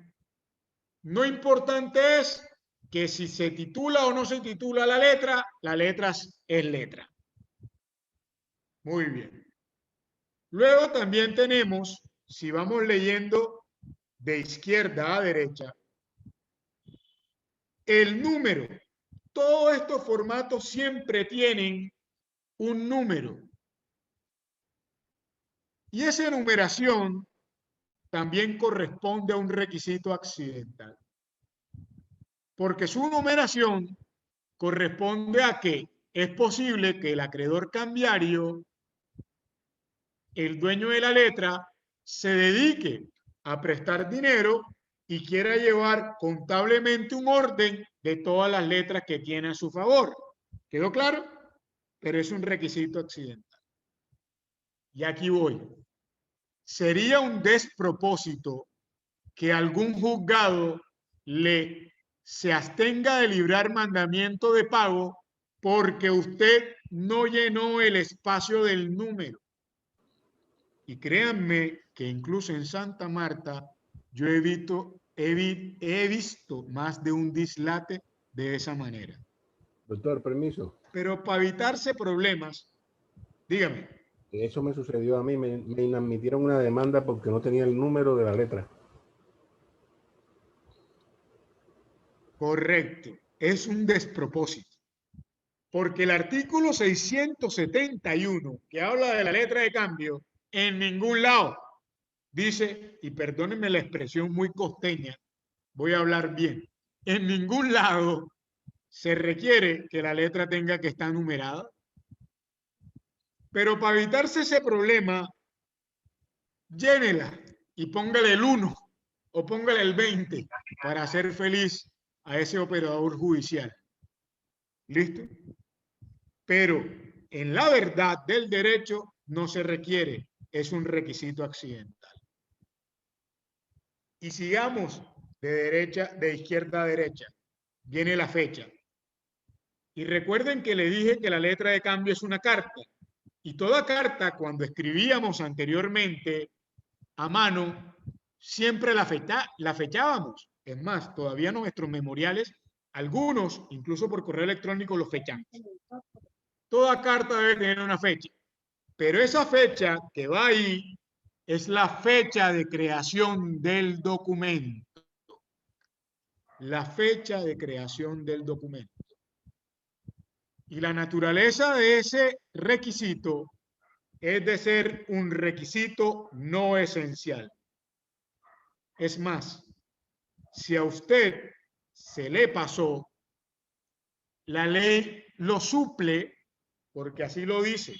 no importante es que si se titula o no se titula la letra es letra. Muy bien. Luego también tenemos, si vamos leyendo de izquierda a derecha, el número. Todos estos formatos siempre tienen un número. Y esa numeración también corresponde a un requisito accidental. Porque su numeración corresponde a que es posible que el acreedor cambiario, el dueño de la letra, se dedique a prestar dinero y quiera llevar contablemente un orden de todas las letras que tiene a su favor. ¿Quedó claro? Pero es un requisito accidental. Y aquí voy. Sería un despropósito que algún juzgado se abstenga de librar mandamiento de pago porque usted no llenó el espacio del número. Y créanme que incluso en Santa Marta yo he visto más de un dislate de esa manera. Doctor, permiso. Pero para evitarse problemas, dígame. Eso me sucedió a mí, me inadmitieron una demanda porque no tenía el número de la letra. Correcto, es un despropósito. Porque el artículo 671, que habla de la letra de cambio, en ningún lado dice, y perdónenme la expresión muy costeña, voy a hablar bien, en ningún lado se requiere que la letra tenga que estar numerada. Pero para evitarse ese problema, llénela y póngale el 1 o póngale el 20 para hacer feliz a ese operador judicial. ¿Listo? Pero en la verdad del derecho no se requiere, es un requisito accidental. Y sigamos de izquierda a derecha. Viene la fecha. Y recuerden que le dije que la letra de cambio es una carta. Y toda carta, cuando escribíamos anteriormente a mano, siempre la fechábamos. Es más, todavía nuestros memoriales, algunos, incluso por correo electrónico, los fechamos. Toda carta debe tener una fecha. Pero esa fecha que va ahí es la fecha de creación del documento. La fecha de creación del documento. Y la naturaleza de ese requisito es de ser un requisito no esencial. Es más, si a usted se le pasó, la ley lo suple porque así lo dice.